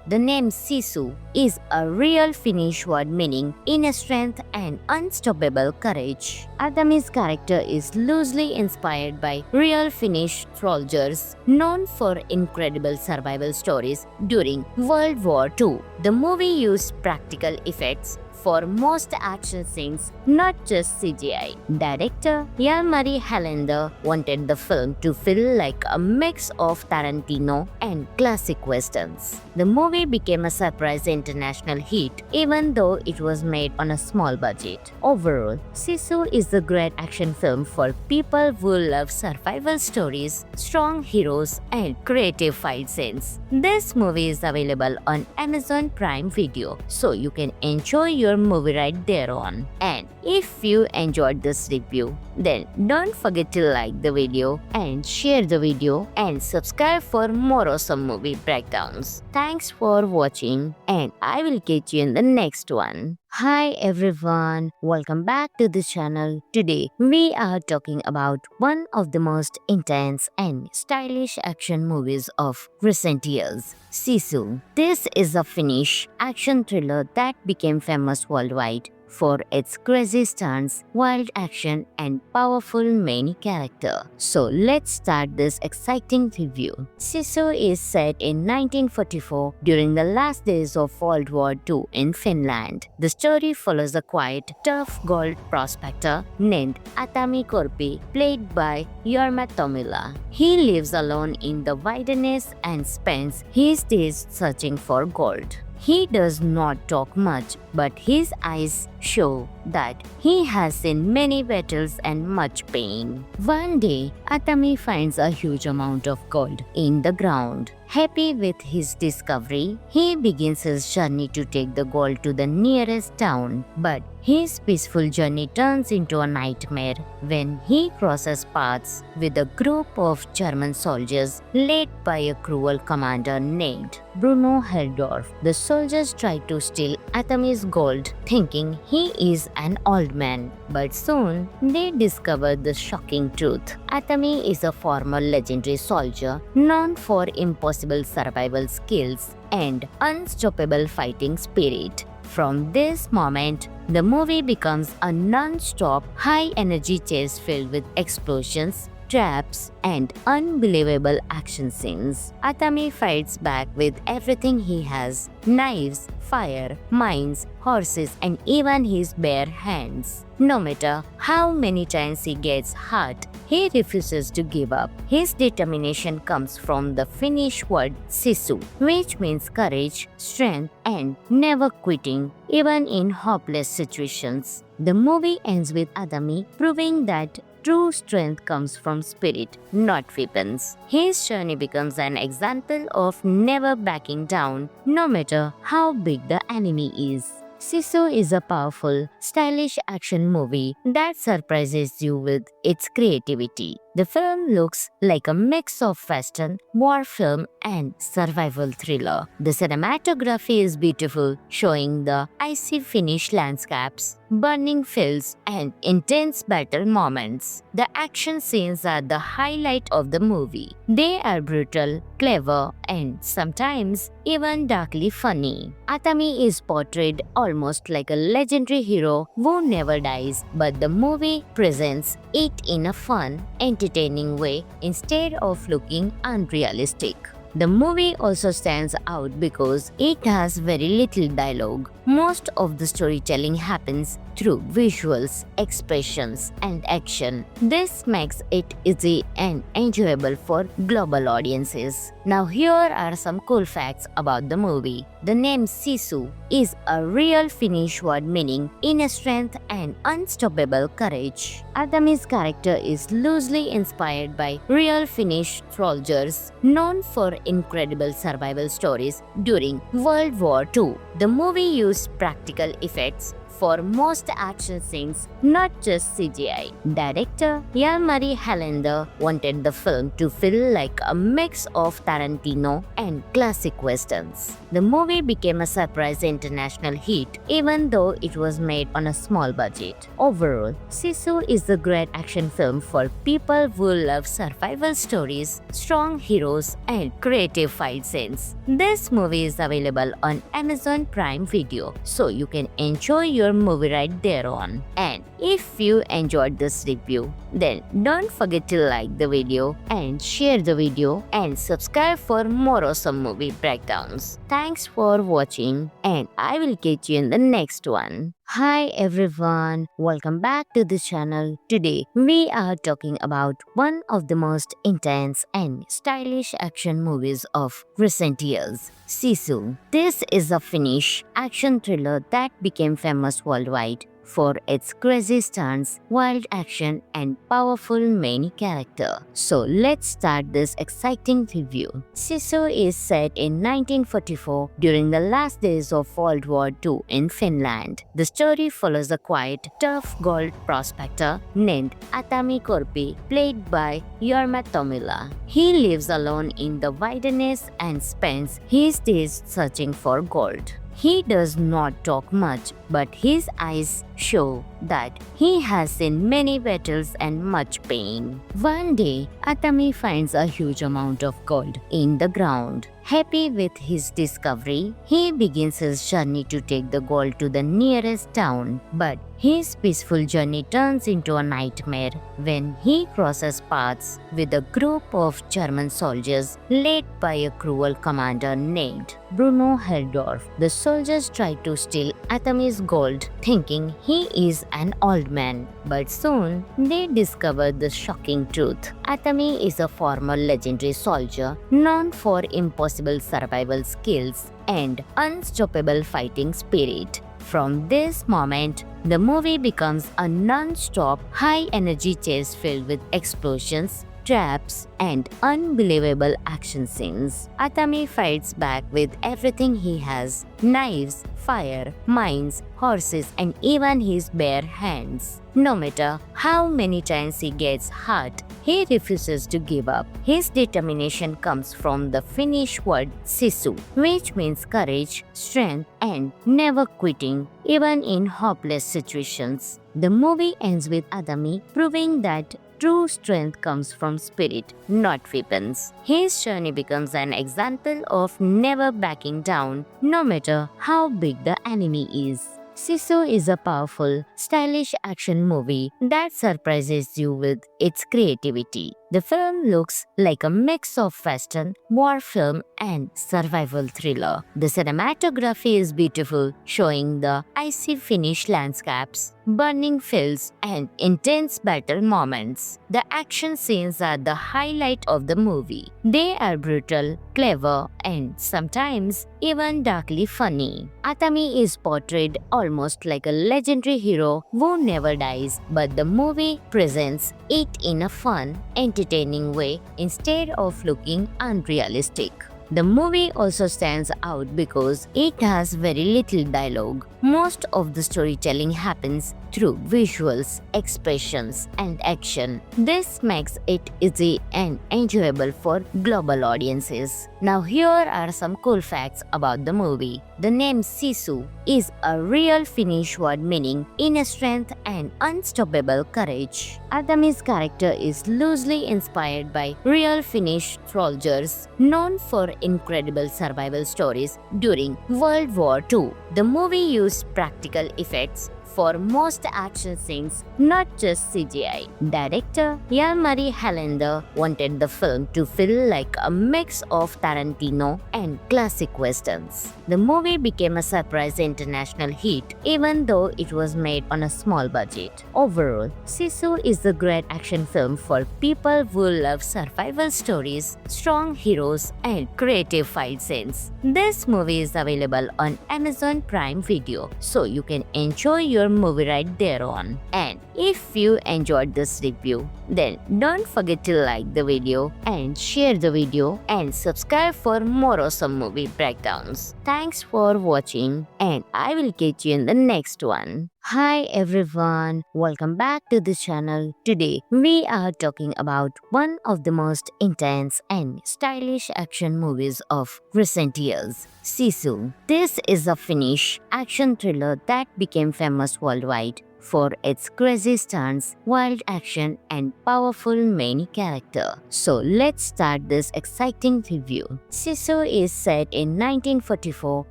The name Sisu is a real Finnish word meaning inner strength and unstoppable courage. Atami's character is loosely inspired by real Finnish soldiers known for incredible survival stories during World War II. The movie used practical effects for most action scenes, not just CGI. Director Jalmari Helander wanted the film to feel like a mix of Tarantino and classic westerns. The movie became a surprise international hit, even though it was made on a small budget. Overall, Sisu is a great action film for people who love survival stories, strong heroes, and creative fight scenes. This movie is available on Amazon Prime Video, so you can enjoy your movie right there on. And if you enjoyed this review, then don't forget to like the video and share the video and subscribe for more awesome movie breakdowns. Thanks for watching, and I will catch you in the next one. Hi everyone, welcome back to this channel. Today we are talking about one of the most intense and stylish action movies of recent years, Sisu. This is a Finnish action thriller that became famous worldwide for its crazy stunts, wild action, and powerful main character. So let's start this exciting review. Sisu is set in 1944 during the last days of World War II in Finland. The story follows a quiet, tough gold prospector named Atami Korpi, played by Jorma Tommila. He lives alone in the wilderness and spends his days searching for gold. He does not talk much, but his eyes show that he has seen many battles and much pain. One day, Atami finds a huge amount of gold in the ground. Happy with his discovery, he begins his journey to take the gold to the nearest town. But his peaceful journey turns into a nightmare when he crosses paths with a group of German soldiers led by a cruel commander named Bruno Heldorf. The soldiers try to steal Atami's gold, thinking he is an old man. But soon, they discover the shocking truth. Atami is a former legendary soldier known for impossible survival skills and unstoppable fighting spirit. From this moment, the movie becomes a non-stop, high-energy chase filled with explosions, traps, and unbelievable action scenes. Atami fights back with everything he has: knives, fire, mines, horses, and even his bare hands. No matter how many times he gets hurt, he refuses to give up. His determination comes from the Finnish word sisu, which means courage, strength, and never quitting, even in hopeless situations. The movie ends with Atami proving that true strength comes from spirit, not weapons. His journey becomes an example of never backing down, no matter how big the enemy is. Sisu is a powerful, stylish action movie that surprises you with its creativity. The film looks like a mix of western, war film, and survival thriller. The cinematography is beautiful, showing the icy Finnish landscapes, burning fields, and intense battle moments. The action scenes are the highlight of the movie. They are brutal, clever, and sometimes even darkly funny. Atami is portrayed almost like a legendary hero who never dies, but the movie presents it in a fun, entertaining way instead of looking unrealistic. The movie also stands out because it has very little dialogue. Most of the storytelling happens through visuals, expressions, and action. This makes it easy and enjoyable for global audiences. Now here are some cool facts about the movie. The name Sisu is a real Finnish word meaning inner strength and unstoppable courage. Atami's character is loosely inspired by real Finnish soldiers known for incredible survival stories during World War II. The movie used practical effects for most action scenes, not just CGI. Director Jalmari Helander wanted the film to feel like a mix of Tarantino and classic westerns. The movie became a surprise international hit, even though it was made on a small budget. Overall, Sisu is a great action film for people who love survival stories, strong heroes, and creative fight scenes. This movie is available on Amazon Prime Video, so you can enjoy your movie right there on. And if you enjoyed this review, then don't forget to like the video and share the video and subscribe for more awesome movie breakdowns. Thanks for watching, and I will catch you in the next one. Hi everyone, welcome back to the channel. Today we are talking about one of the most intense and stylish action movies of recent years, Sisu. This is a Finnish action thriller that became famous worldwide for its crazy stunts, wild action, and powerful main character. So let's start this exciting review. Sisu is set in 1944 during the last days of World War II in Finland. The story follows a quiet, tough gold prospector named Atami Korpi, played by Jorma Tommila. He lives alone in the wilderness and spends his days searching for gold. He does not talk much, but his eyes show that he has seen many battles and much pain. One day, Atami finds a huge amount of gold in the ground. Happy with his discovery, he begins his journey to take the gold to the nearest town. But his peaceful journey turns into a nightmare when he crosses paths with a group of German soldiers led by a cruel commander named Bruno Heldorf. The soldiers try to steal Atami's gold, thinking he is an old man. But soon, they discover the shocking truth. Atami is a former legendary soldier known for impossible survival skills and unstoppable fighting spirit. From this moment, the movie becomes a non-stop, high-energy chase filled with explosions, traps, and unbelievable action scenes. Atami fights back with everything he has: knives, fire, mines, horses, and even his bare hands. No matter how many times he gets hurt, he refuses to give up. His determination comes from the Finnish word Sisu, which means courage, strength, and never quitting, even in hopeless situations. The movie ends with Atami proving that true strength comes from spirit, not weapons. His journey becomes an example of never backing down, no matter how big the enemy is. Sisu is a powerful, stylish action movie that surprises you with its creativity. The film looks like a mix of western, war film, and survival thriller. The cinematography is beautiful, showing the icy Finnish landscapes, burning fields, and intense battle moments. The action scenes are the highlight of the movie. They are brutal, clever, and sometimes even darkly funny. Atami is portrayed almost like a legendary hero who never dies, but the movie presents it in a fun, entertaining way instead of looking unrealistic. The movie also stands out because it has very little dialogue. Most of the storytelling happens through visuals, expressions, and action. This makes it easy and enjoyable for global audiences. Now here are some cool facts about the movie. The name Sisu is a real Finnish word meaning inner strength and unstoppable courage. Atami's character is loosely inspired by real Finnish soldiers known for incredible survival stories during World War II. The movie used practical effects for most action scenes, not just CGI. Director Jalmari Helander wanted the film to feel like a mix of Tarantino and classic westerns. The movie became a surprise international hit, even though it was made on a small budget. Overall, Sisu is a great action film for people who love survival stories, strong heroes, and creative fight scenes. This movie is available on Amazon Prime Video, so you can enjoy your movie right there on. And if you enjoyed this review, then don't forget to like the video and share the video and subscribe for more awesome movie breakdowns. Thanks for watching, and I will catch you in the next one. Hi everyone, welcome back to this channel. Today we are talking about one of the most intense and stylish action movies of recent years, Sisu. This is a Finnish action thriller that became famous worldwide for its crazy stunts, wild action, and powerful main character. So let's start this exciting review. Sisu is set in 1944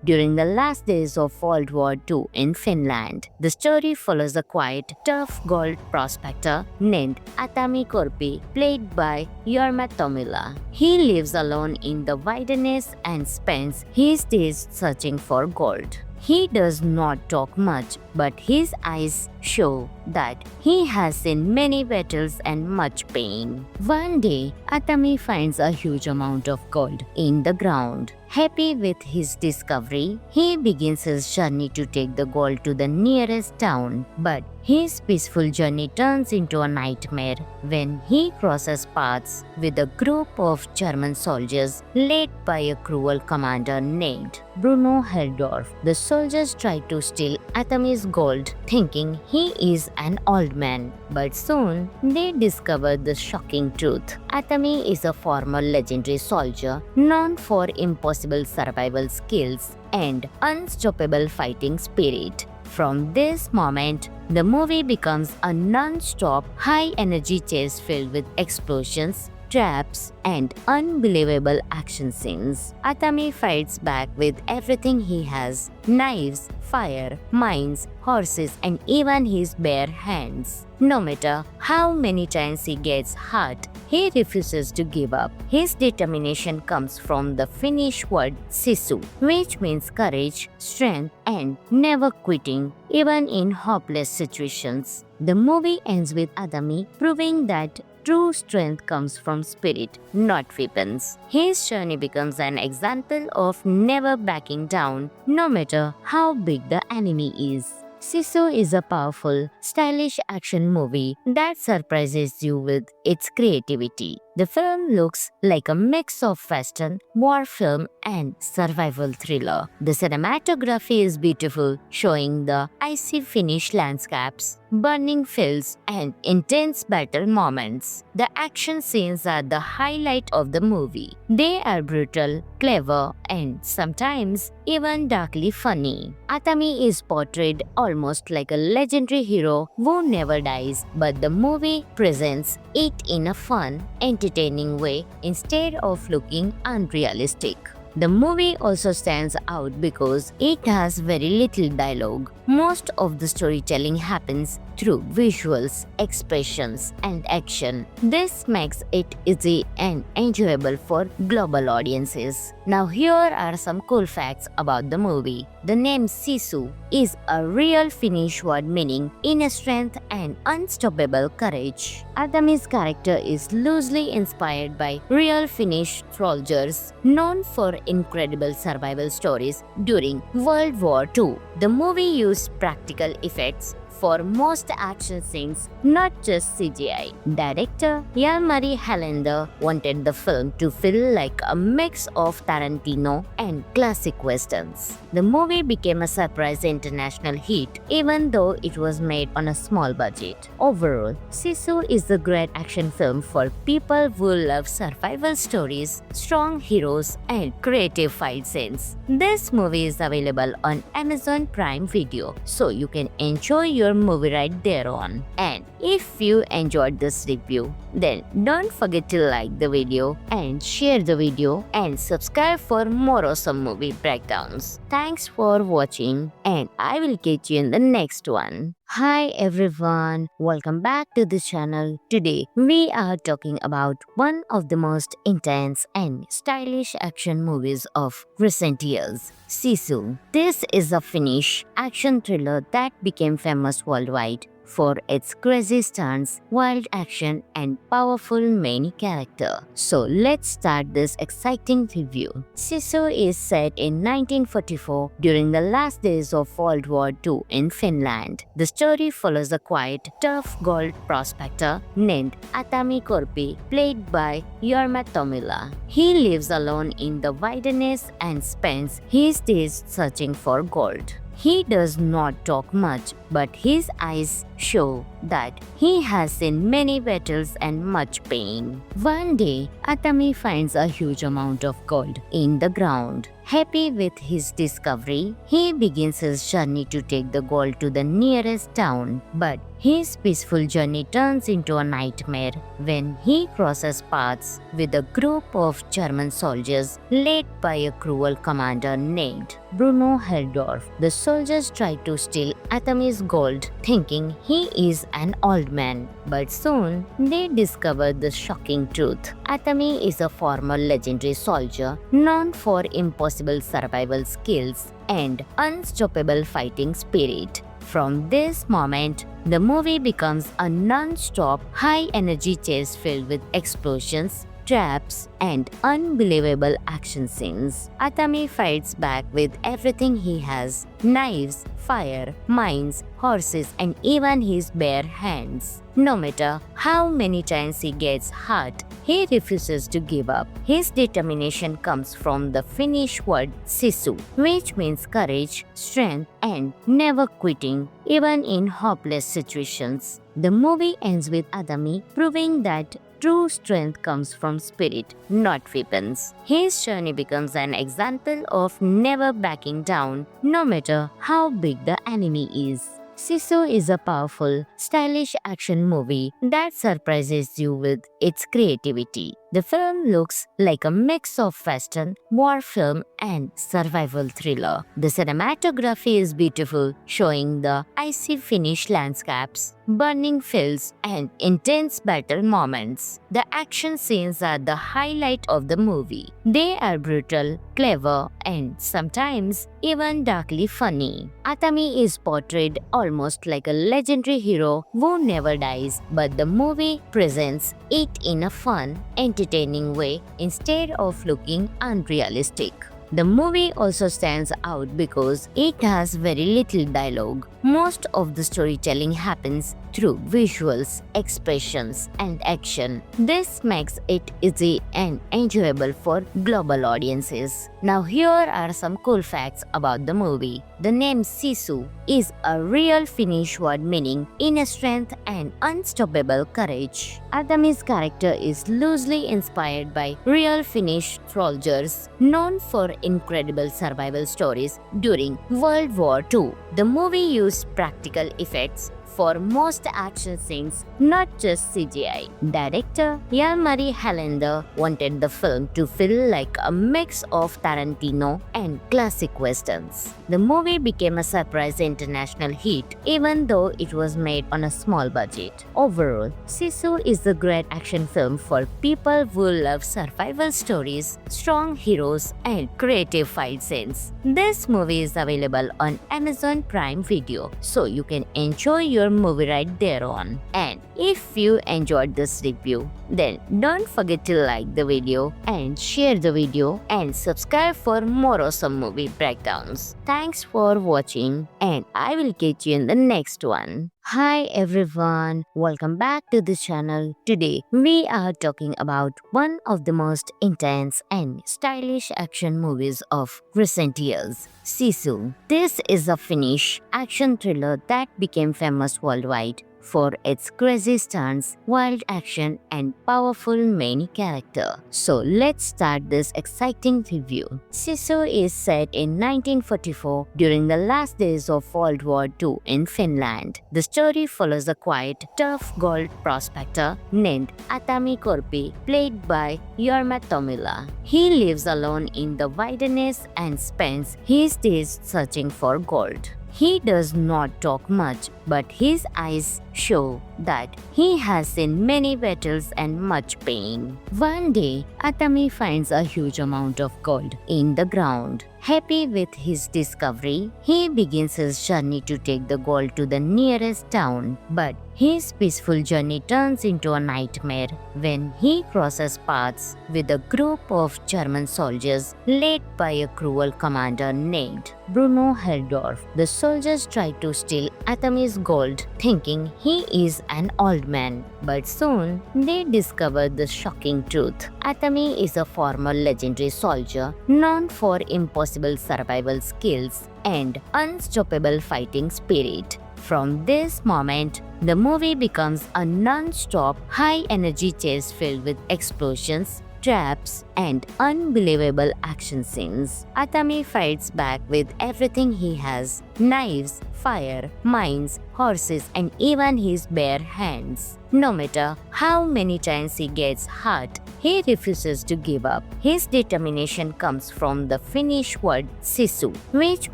during the last days of World War II in Finland. The story follows a quiet, tough gold prospector named Atami Korpi, played by Jorma Tommila. He lives alone in the wilderness and spends his days searching for gold. He does not talk much, but his eyes show that he has seen many battles and much pain. One day, Atami finds a huge amount of gold in the ground. Happy with his discovery, he begins his journey to take the gold to the nearest town. But his peaceful journey turns into a nightmare when he crosses paths with a group of German soldiers led by a cruel commander named Bruno Heldorf. The soldiers try to steal Atami's gold, thinking he is an old man. But soon, they discover the shocking truth. Atami is a former legendary soldier known for impossible survival skills and unstoppable fighting spirit. From this moment, the movie becomes a non-stop, high-energy chase filled with explosions, traps, and unbelievable action scenes. Atami fights back with everything he has: knives, fire, mines, horses, and even his bare hands. No matter how many times he gets hurt, he refuses to give up. His determination comes from the Finnish word Sisu, which means courage, strength, and never quitting, even in hopeless situations. The movie ends with Atami proving that true strength comes from spirit, not weapons. His journey becomes an example of never backing down, no matter how big the enemy is. Sisu is a powerful, stylish action movie that surprises you with its creativity. The film looks like a mix of western, war film, and survival thriller. The cinematography is beautiful, showing the icy Finnish landscapes, burning fields, and intense battle moments. The action scenes are the highlight of the movie. They are brutal, clever, and sometimes even darkly funny. Atami is portrayed almost like a legendary hero who never dies, but the movie presents it in a fun, entertaining way instead of looking unrealistic. The movie also stands out because it has very little dialogue. Most of the storytelling happens through visuals, expressions, and action. This makes it easy and enjoyable for global audiences. Now here are some cool facts about the movie. The name Sisu is a real Finnish word meaning inner strength and unstoppable courage. Atami's character is loosely inspired by real Finnish soldiers known for incredible survival stories during World War II. The movie used practical effects for most action scenes, not just CGI. Director Jalmari Helander wanted the film to feel like a mix of Tarantino and classic westerns. The movie became a surprise international hit even though it was made on a small budget. Overall, Sisu is a great action film for people who love survival stories, strong heroes, and creative fight scenes. This movie is available on Amazon Prime Video, so you can enjoy your movie right there on. And if you enjoyed this review, then don't forget to like the video and share the video and subscribe for more awesome movie breakdowns. Thanks for watching and I will catch you in the next one. Hi everyone, welcome back to the channel. Today we are talking about one of the most intense and stylish action movies of recent years, Sisu. This is a Finnish action thriller that became famous worldwide for its crazy stunts, wild action, and powerful main character. So let's start this exciting review. Sisu is set in 1944 during the last days of World War II in Finland. The story follows a quiet, tough gold prospector named Atami Korpi, played by Jorma Tommila. He lives alone in the wilderness and spends his days searching for gold. He does not talk much, but his eyes show that he has seen many battles and much pain. One day, Atami finds a huge amount of gold in the ground. Happy with his discovery, he begins his journey to take the gold to the nearest town. But his peaceful journey turns into a nightmare when he crosses paths with a group of German soldiers led by a cruel commander named Bruno Heldorf. The soldiers try to steal Atami's gold, thinking he is an old man. But soon, they discover the shocking truth. Atami is a former legendary soldier known for impossible survival skills and unstoppable fighting spirit. From this moment, the movie becomes a non-stop, high-energy chase filled with explosions, traps, and unbelievable action scenes. Atami fights back with everything he has: knives, fire, mines, horses, and even his bare hands. No matter how many times he gets hurt, he refuses to give up. His determination comes from the Finnish word Sisu, which means courage, strength, and never quitting, even in hopeless situations. The movie ends with Atami proving that true strength comes from spirit, not weapons. His journey becomes an example of never backing down, no matter how big the enemy is. Sisu is a powerful, stylish action movie that surprises you with its creativity. The film looks like a mix of western, war film, and survival thriller. The cinematography is beautiful, showing the icy Finnish landscapes, burning fields, and intense battle moments. The action scenes are the highlight of the movie. They are brutal, clever, and sometimes even darkly funny. Atami is portrayed almost like a legendary hero who never dies, but the movie presents it in a fun, entertaining way instead of looking unrealistic. The movie also stands out because it has very little dialogue. Most of the storytelling happens through visuals, expressions, and action. This makes it easy and enjoyable for global audiences. Now here are some cool facts about the movie. The name Sisu is a real Finnish word meaning inner strength and unstoppable courage. Atami's character is loosely inspired by real Finnish soldiers known for incredible survival stories during World War II. The movie used practical effects for most action scenes, not just CGI. Director Jan-Marie Helander wanted the film to feel like a mix of Tarantino and classic westerns. The movie became a surprise international hit, even though it was made on a small budget. Overall, Sisu is a great action film for people who love survival stories, strong heroes, and creative fight scenes. This movie is available on Amazon Prime Video, so you can enjoy your movie right there on. And if you enjoyed this review, then don't forget to like the video and share the video and subscribe for more awesome movie breakdowns. Thanks for watching, and I will catch you in the next one. Hi everyone, welcome back to the channel. Today we are talking about one of the most intense and stylish action movies of recent years, Sisu. This is a Finnish action thriller that became famous worldwide for its crazy stunts, wild action, and powerful main character. So let's start this exciting review. Sisu is set in 1944 during the last days of World War II in Finland. The story follows a quiet, tough gold prospector named Atami Korpi, played by Jorma Tommila. He lives alone in the wilderness and spends his days searching for gold. He does not talk much, but his eyes show that he has seen many battles and much pain. One day, Atami finds a huge amount of gold in the ground. Happy with his discovery, he begins his journey to take the gold to the nearest town. But his peaceful journey turns into a nightmare when he crosses paths with a group of German soldiers led by a cruel commander named Bruno Heldorf. The soldiers try to steal Atami's gold, thinking he is an old man. But soon, they discover the shocking truth. Atami is a former legendary soldier known for impossible survival skills and unstoppable fighting spirit. From this moment, the movie becomes a non-stop, high-energy chase filled with explosions, traps, and unbelievable action scenes. Atami fights back with everything he has: knives, fire, mines, horses, and even his bare hands. No matter how many times he gets hurt, he refuses to give up. His determination comes from the Finnish word sisu, which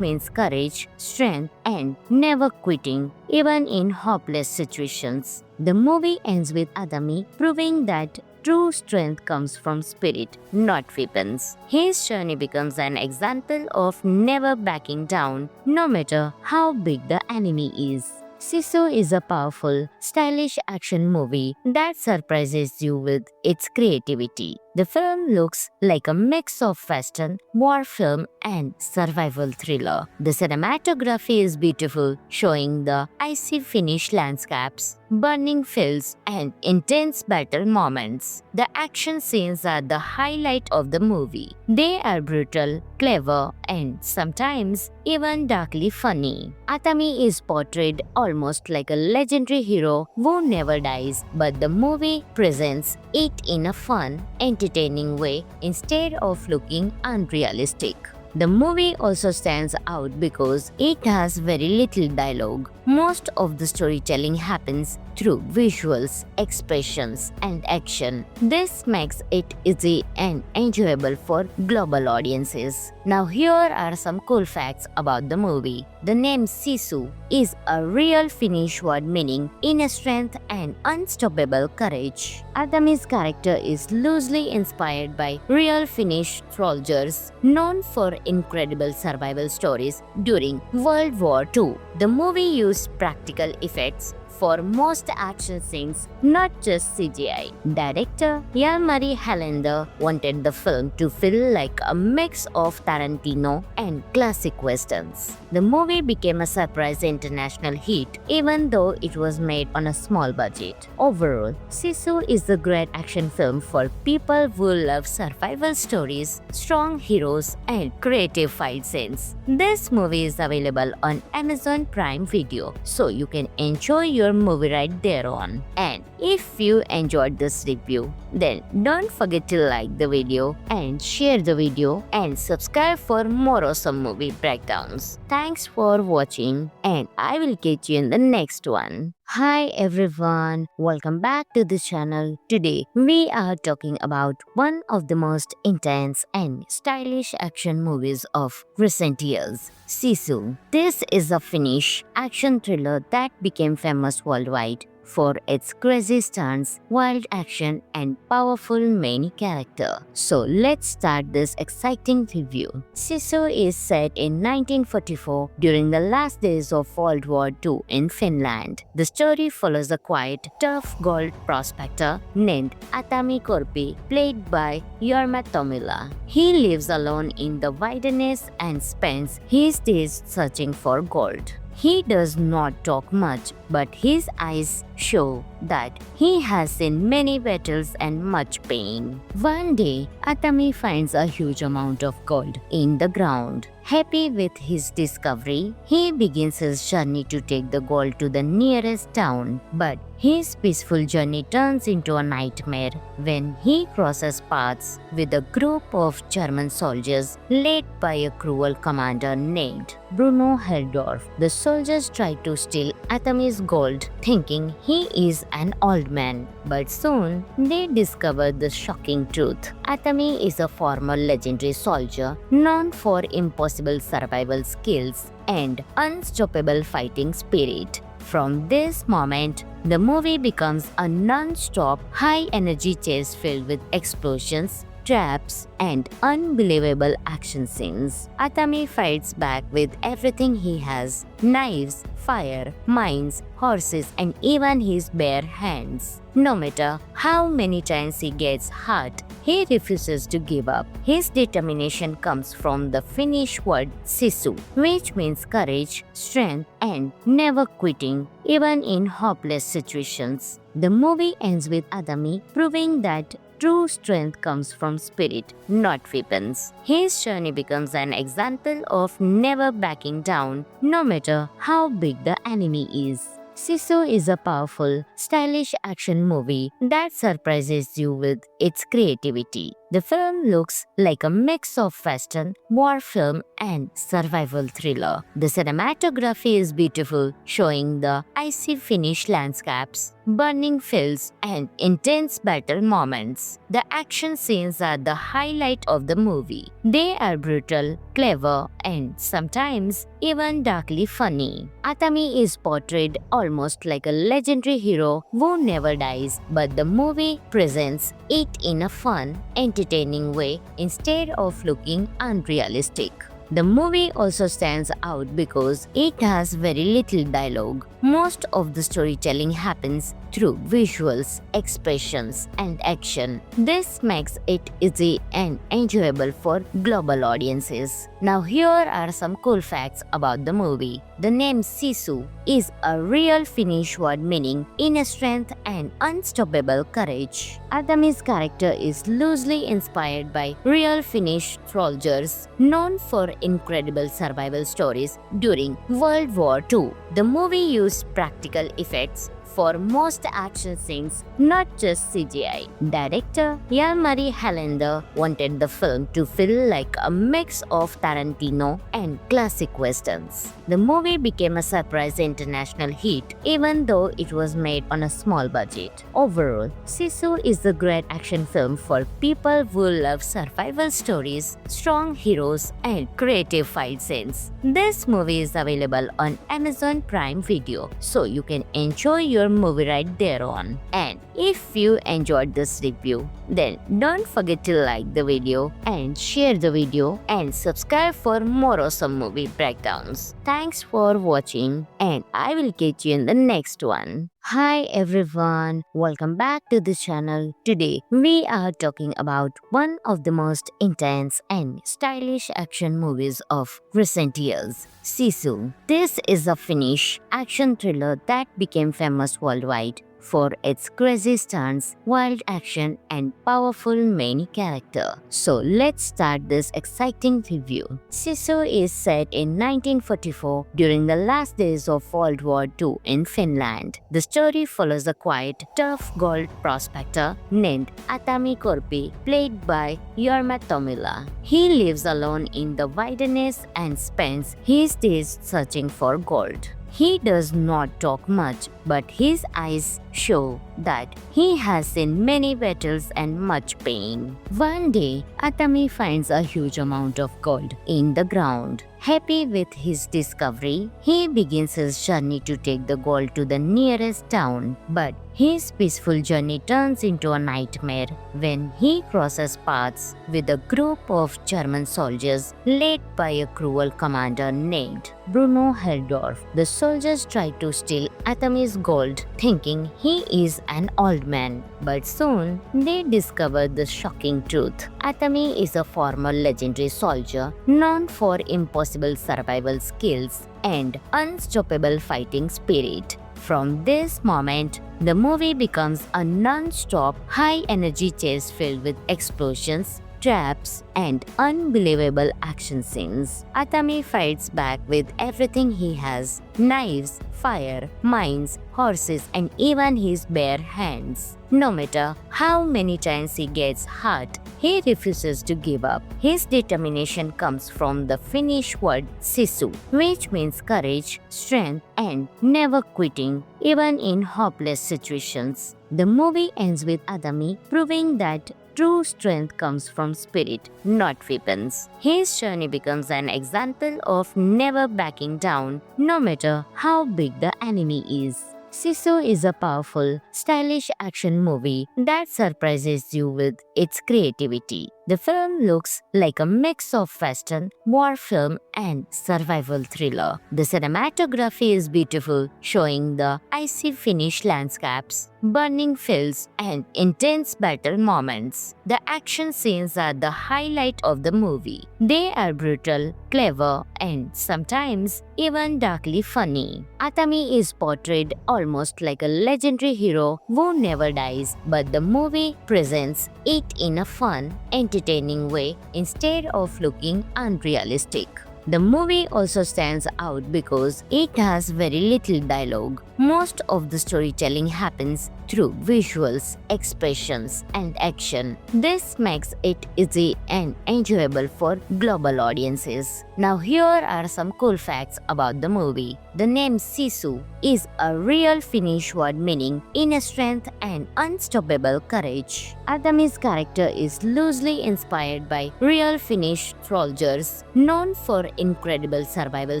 means courage, strength, and never quitting, even in hopeless situations. The movie ends with Atami proving that true strength comes from spirit, not weapons. His journey becomes an example of never backing down, no matter how big the enemy is. Sisu is a powerful, stylish action movie that surprises you with its creativity. The film looks like a mix of western, war film, and survival thriller. The cinematography is beautiful, showing the icy Finnish landscapes, burning fields, and intense battle moments. The action scenes are the highlight of the movie. They are brutal, clever, and sometimes even darkly funny. Atami is portrayed almost like a legendary hero who never dies, but the movie presents it in a fun, entertaining way instead of looking unrealistic. The movie also stands out because it has very little dialogue. Most of the storytelling happens through visuals, expressions, and action. This makes it easy and enjoyable for global audiences. Now here are some cool facts about the movie. The name Sisu is a real Finnish word meaning inner strength and unstoppable courage. Atami's character is loosely inspired by real Finnish soldiers known for incredible survival stories during World War II. The movie used practical effects for most action scenes, not just CGI. Director Jan-Marie Helander wanted the film to feel like a mix of Tarantino and classic westerns. The movie became a surprise international hit, even though it was made on a small budget. Overall, Sisu is a great action film for people who love survival stories, strong heroes, and creative fight scenes. This movie is available on Amazon Prime Video, so you can enjoy your movie right there on. And if you enjoyed this review, then don't forget to like the video and share the video and subscribe for more awesome movie breakdowns. Thanks for watching and I will catch you in the next one. Hi everyone, welcome back to the channel. Today we are talking about one of the most intense and stylish action movies of recent years, Sisu. This is a Finnish action thriller that became famous worldwide for its crazy stunts, wild action, and powerful main character. So let's start this exciting review. Sisu is set in 1944 during the last days of World War II in Finland. The story follows a quiet, tough gold prospector named Atami Korpi, played by Jorma Tommila. He lives alone in the wilderness and spends his days searching for gold. He does not talk much, but his eyes show that he has seen many battles and much pain. One day, Atami finds a huge amount of gold in the ground. Happy with his discovery, he begins his journey to take the gold to the nearest town. But his peaceful journey turns into a nightmare when he crosses paths with a group of German soldiers led by a cruel commander named Bruno Heldorf. The soldiers try to steal Atami's gold, thinking he is an old man. But soon, they discover the shocking truth. Atami is a former legendary soldier known for impossible survival skills and unstoppable fighting spirit. From this moment, the movie becomes a non-stop, high-energy chase filled with explosions, traps, and unbelievable action scenes. Atami fights back with everything he has: knives, fire, mines, horses, and even his bare hands. No matter how many times he gets hurt, he refuses to give up. His determination comes from the Finnish word sisu, which means courage, strength, and never quitting, even in hopeless situations. The movie ends with Atami proving that true strength comes from spirit, not weapons. His journey becomes an example of never backing down, no matter how big the enemy is. Sisu is a powerful, stylish action movie that surprises you with its creativity. The film looks like a mix of western, war film, and survival thriller. The cinematography is beautiful, showing the icy Finnish landscapes, burning fields, and intense battle moments. The action scenes are the highlight of the movie. They are brutal, clever, and sometimes even darkly funny. Atami is portrayed almost like a legendary hero who never dies, but the movie presents it in a fun, entertaining way instead of looking unrealistic. The movie also stands out because it has very little dialogue. Most of the storytelling happens through visuals, expressions, and action. This makes it easy and enjoyable for global audiences. Now here are some cool facts about the movie. The name Sisu is a real Finnish word meaning inner strength and unstoppable courage. Atami's character is loosely inspired by real Finnish soldiers known for incredible survival stories during World War II. The movie used practical effects for most action scenes, not just CGI. Director Jalmari Helander wanted the film to feel like a mix of Tarantino and classic westerns. The movie became a surprise international hit, even though it was made on a small budget. Overall, Sisu is a great action film for people who love survival stories, strong heroes, and creative fight scenes. This movie is available on Amazon Prime Video, so you can enjoy your movie right there on. And if you enjoyed this review, then don't forget to like the video and share the video and subscribe for more awesome movie breakdowns. Thanks for watching and I will catch you in the next one. Hi everyone, welcome back to the channel. Today we are talking about one of the most intense and stylish action movies of recent years, Sisu. This is a Finnish action thriller that became famous worldwide for its crazy stunts, wild action, and powerful main character. So let's start this exciting review. Sisu is set in 1944 during the last days of World War II in Finland. The story follows a quiet, tough gold prospector named Atami Korpi, played by Jorma Tommila. He lives alone in the wilderness and spends his days searching for gold. He does not talk much, but his eyes show that he has seen many battles and much pain. One day, Atami finds a huge amount of gold in the ground. Happy with his discovery, he begins his journey to take the gold to the nearest town. But his peaceful journey turns into a nightmare when he crosses paths with a group of German soldiers led by a cruel commander named Bruno Heldorf. The soldiers try to steal Atami's gold, thinking he is an old man. But soon, they discover the shocking truth. Atami is a former legendary soldier known for impossible survival skills and unstoppable fighting spirit. From this moment, the movie becomes a non-stop, high-energy chase filled with explosions, traps, and unbelievable action scenes. Atami fights back with everything he has: knives, fire, mines, horses, and even his bare hands. No matter how many times he gets hurt, he refuses to give up. His determination comes from the Finnish word sisu, which means courage, strength, and never quitting, even in hopeless situations. The movie ends with Atami proving that true strength comes from spirit, not weapons. His journey becomes an example of never backing down, no matter how big the enemy is. Sisu is a powerful, stylish action movie that surprises you with its creativity. The film looks like a mix of western, war film, and survival thriller. The cinematography is beautiful, showing the icy Finnish landscapes, burning fields, and intense battle moments. The action scenes are the highlight of the movie. They are brutal, clever, and sometimes even darkly funny. Atami is portrayed almost like a legendary hero who never dies, but the movie presents it in a fun, entertaining way instead of looking unrealistic. The movie also stands out because it has very little dialogue. Most of the storytelling happens through visuals, expressions, and action. This makes it easy and enjoyable for global audiences. Now here are some cool facts about the movie. The name Sisu is a real Finnish word meaning inner strength and unstoppable courage. Atami's character is loosely inspired by real Finnish soldiers known for incredible survival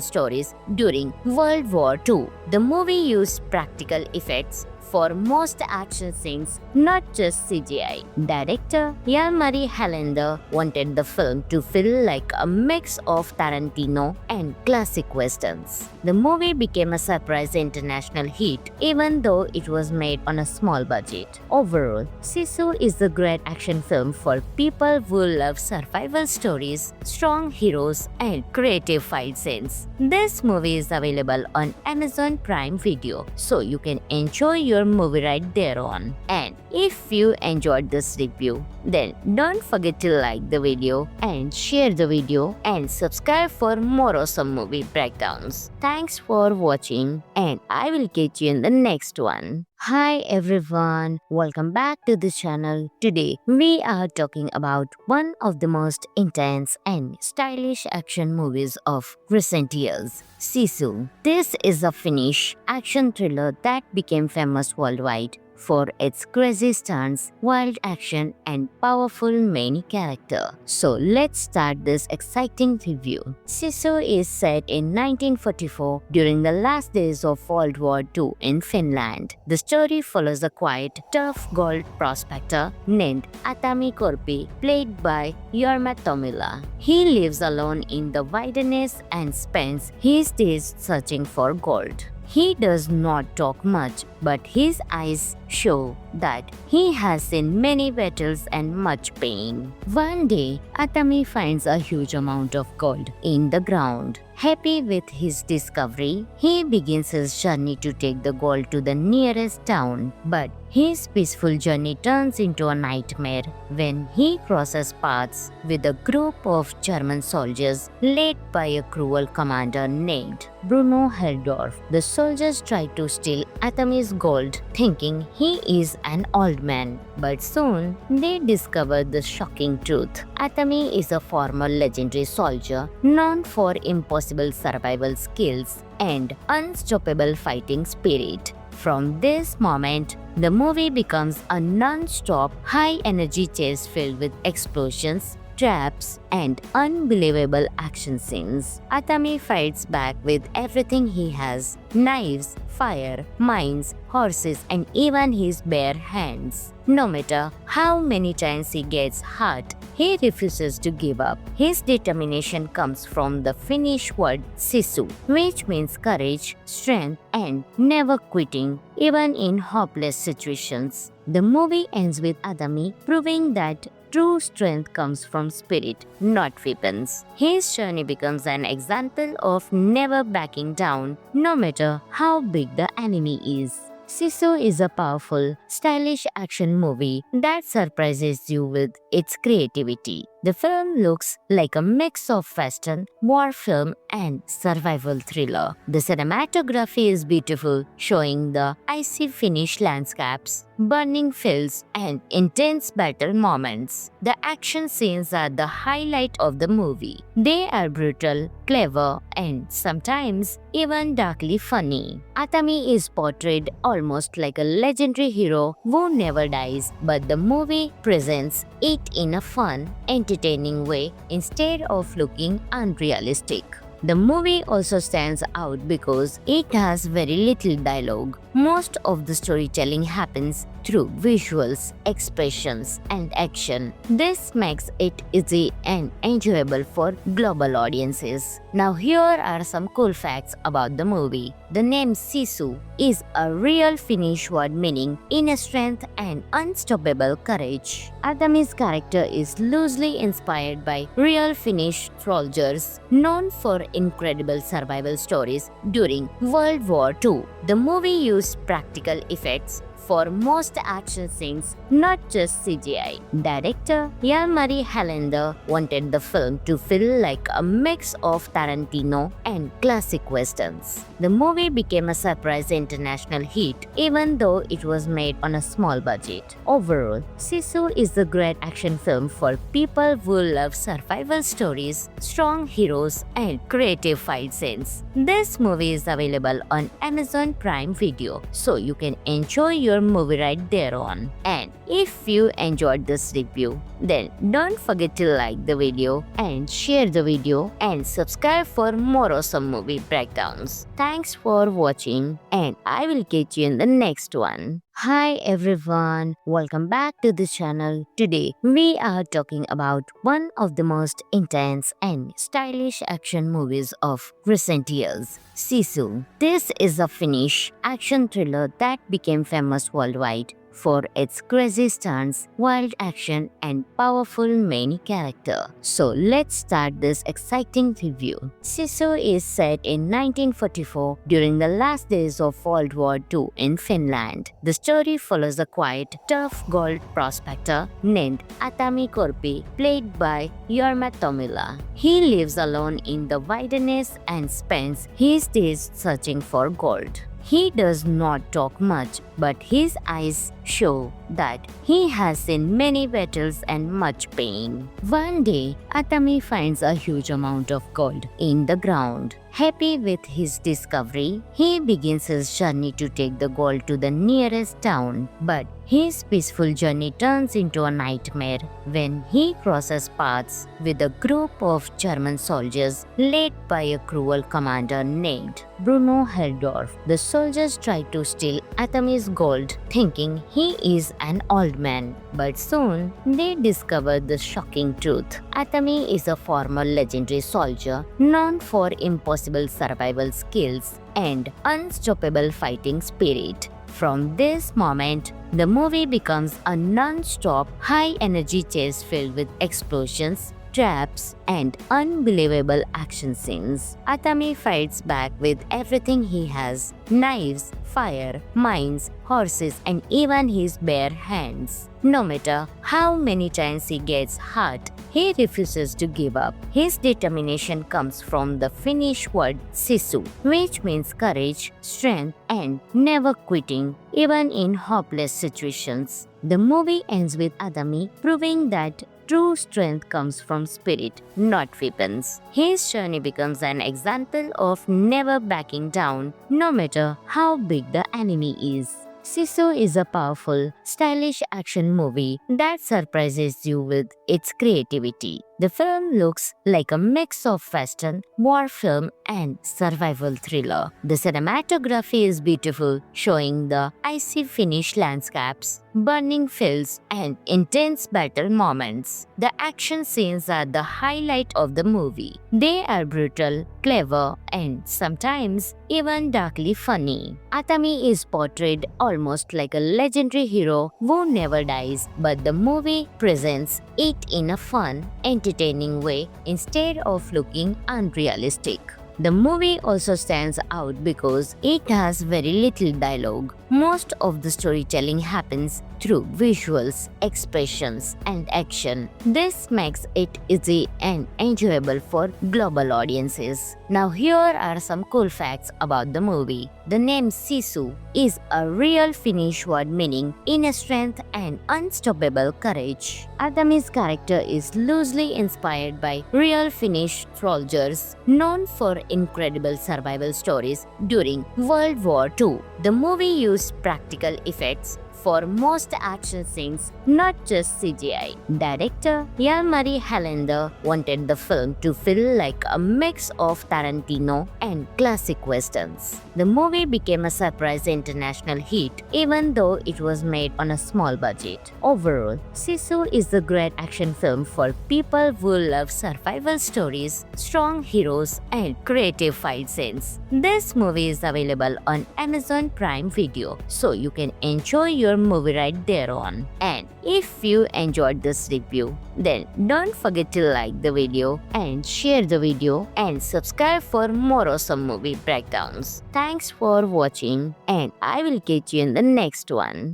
stories during World War II. The movie used practical effects for most action scenes, not just CGI. Director Jalmari Helander wanted the film to feel like a mix of Tarantino and classic westerns. The movie became a surprise international hit, even though it was made on a small budget. Overall, Sisu is a great action film for people who love survival stories, strong heroes, and creative fight scenes. This movie is available on Amazon Prime Video, so you can enjoy your movie right there on. And if you enjoyed this review, then don't forget to like the video and share the video and subscribe for more awesome movie breakdowns. Thanks for watching, and I will catch you in the next one. Hi everyone, welcome back to the channel. Today we are talking about one of the most intense and stylish action movies of recent years, Sisu. This is a Finnish action thriller that became famous worldwide for its crazy stunts, wild action, and powerful main character. So let's start this exciting review. Sisu is set in 1944 during the last days of World War II in Finland. The story follows a quiet, tough gold prospector named Atami Korpi, played by Jorma Tommila. He lives alone in the wilderness and spends his days searching for gold. He does not talk much, but his eyes show that he has seen many battles and much pain. One day, Atami finds a huge amount of gold in the ground. Happy with his discovery, he begins his journey to take the gold to the nearest town. But his peaceful journey turns into a nightmare when he crosses paths with a group of German soldiers led by a cruel commander named Bruno Heldorf. The soldiers try to steal Atami's gold, thinking he is an old man. But soon, they discover the shocking truth. Atami is a former legendary soldier known for impossible survival skills and unstoppable fighting spirit. From this moment, the movie becomes a non-stop, high-energy chase filled with explosions, traps, and unbelievable action scenes. Atami fights back with everything he has: knives, fire, mines, horses, and even his bare hands. No matter how many times he gets hurt, he refuses to give up. His determination comes from the Finnish word sisu, which means courage, strength, and never quitting, even in hopeless situations. The movie ends with Atami proving that true strength comes from spirit, not weapons. His journey becomes an example of never backing down, no matter how big the enemy is. Sisu is a powerful, stylish action movie that surprises you with its creativity. The film looks like a mix of western, war film, and survival thriller. The cinematography is beautiful, showing the icy Finnish landscapes, burning fields, and intense battle moments. The action scenes are the highlight of the movie. They are brutal, clever, and sometimes even darkly funny. Atami is portrayed almost like a legendary hero who never dies, but the movie presents it in a fun, entertaining way instead of looking unrealistic. The movie also stands out because it has very little dialogue. Most of the storytelling happens through visuals, expressions, and action. This makes it easy and enjoyable for global audiences. Now here are some cool facts about the movie. The name Sisu is a real Finnish word meaning inner strength and unstoppable courage. Atami's character is loosely inspired by real Finnish soldiers known for incredible survival stories during World War II. The movie used practical effects for most action scenes, not just CGI. Director Jalmari Helander wanted the film to feel like a mix of Tarantino and classic westerns. The movie became a surprise international hit, even though it was made on a small budget. Overall, Sisu is a great action film for people who love survival stories, strong heroes, and creative fight scenes. This movie is available on Amazon Prime Video, so you can enjoy your movie right there on. And if you enjoyed this review, then don't forget to like the video and share the video and subscribe for more awesome movie breakdowns. Thanks for watching, and I will catch you in the next one. Hi everyone, welcome back to the channel. Today we are talking about one of the most intense and stylish action movies of recent years, Sisu. This is a Finnish action thriller that became famous worldwide for its crazy stunts, wild action, and powerful main character. So let's start this exciting review. Sisu is set in 1944 during the last days of World War II in Finland. The story follows a quiet, tough gold prospector named Atami Korpi, played by Jorma Tommila. He lives alone in the wilderness and spends his days searching for gold. He does not talk much, but his eyes show that he has seen many battles and much pain. One day, Atami finds a huge amount of gold in the ground. Happy with his discovery, he begins his journey to take the gold to the nearest town. But His peaceful journey turns into a nightmare when he crosses paths with a group of German soldiers led by a cruel commander named Bruno Heldorf. The soldiers try to steal Atami's gold, thinking he is an old man. But soon, they discover the shocking truth. Atami is a former legendary soldier known for impossible survival skills and unstoppable fighting spirit. From this moment, the movie becomes a non-stop, high-energy chase filled with explosions, traps, and unbelievable action scenes. Atami fights back with everything he has: knives, fire, mines, horses, and even his bare hands. No matter how many times he gets hurt, he refuses to give up. His determination comes from the Finnish word sisu, which means courage, strength, and never quitting, even in hopeless situations. The movie ends with Atami proving that true strength comes from spirit, not weapons. His journey becomes an example of never backing down, no matter how big the enemy is. Sisu is a powerful, stylish action movie that surprises you with its creativity. The film looks like a mix of western, war film, and survival thriller. The cinematography is beautiful, showing the icy Finnish landscapes, burning fields, and intense battle moments. The action scenes are the highlight of the movie. They are brutal, clever, and sometimes even darkly funny. Atami is portrayed almost like a legendary hero who never dies, but the movie presents it in a fun, entertaining way instead of looking unrealistic. The movie also stands out because it has very little dialogue. Most of the storytelling happens through visuals, expressions, and action. This makes it easy and enjoyable for global audiences. Now here are some cool facts about the movie. The name Sisu is a real Finnish word meaning inner strength and unstoppable courage. Atami's character is loosely inspired by real Finnish soldiers known for incredible survival stories during World War II. The movie used practical effects for most action scenes, not just CGI. Director Jalmari Helander wanted the film to feel like a mix of Tarantino and classic westerns. The movie became a surprise international hit, even though it was made on a small budget. Overall, Sisu is a great action film for people who love survival stories, strong heroes, and creative fight scenes. This movie is available on Amazon Prime Video, so you can enjoy your movie right there on. And if you enjoyed this review, then don't forget to like the video and share the video and subscribe for more awesome movie breakdowns. Thanks for watching, and I will catch you in the next one.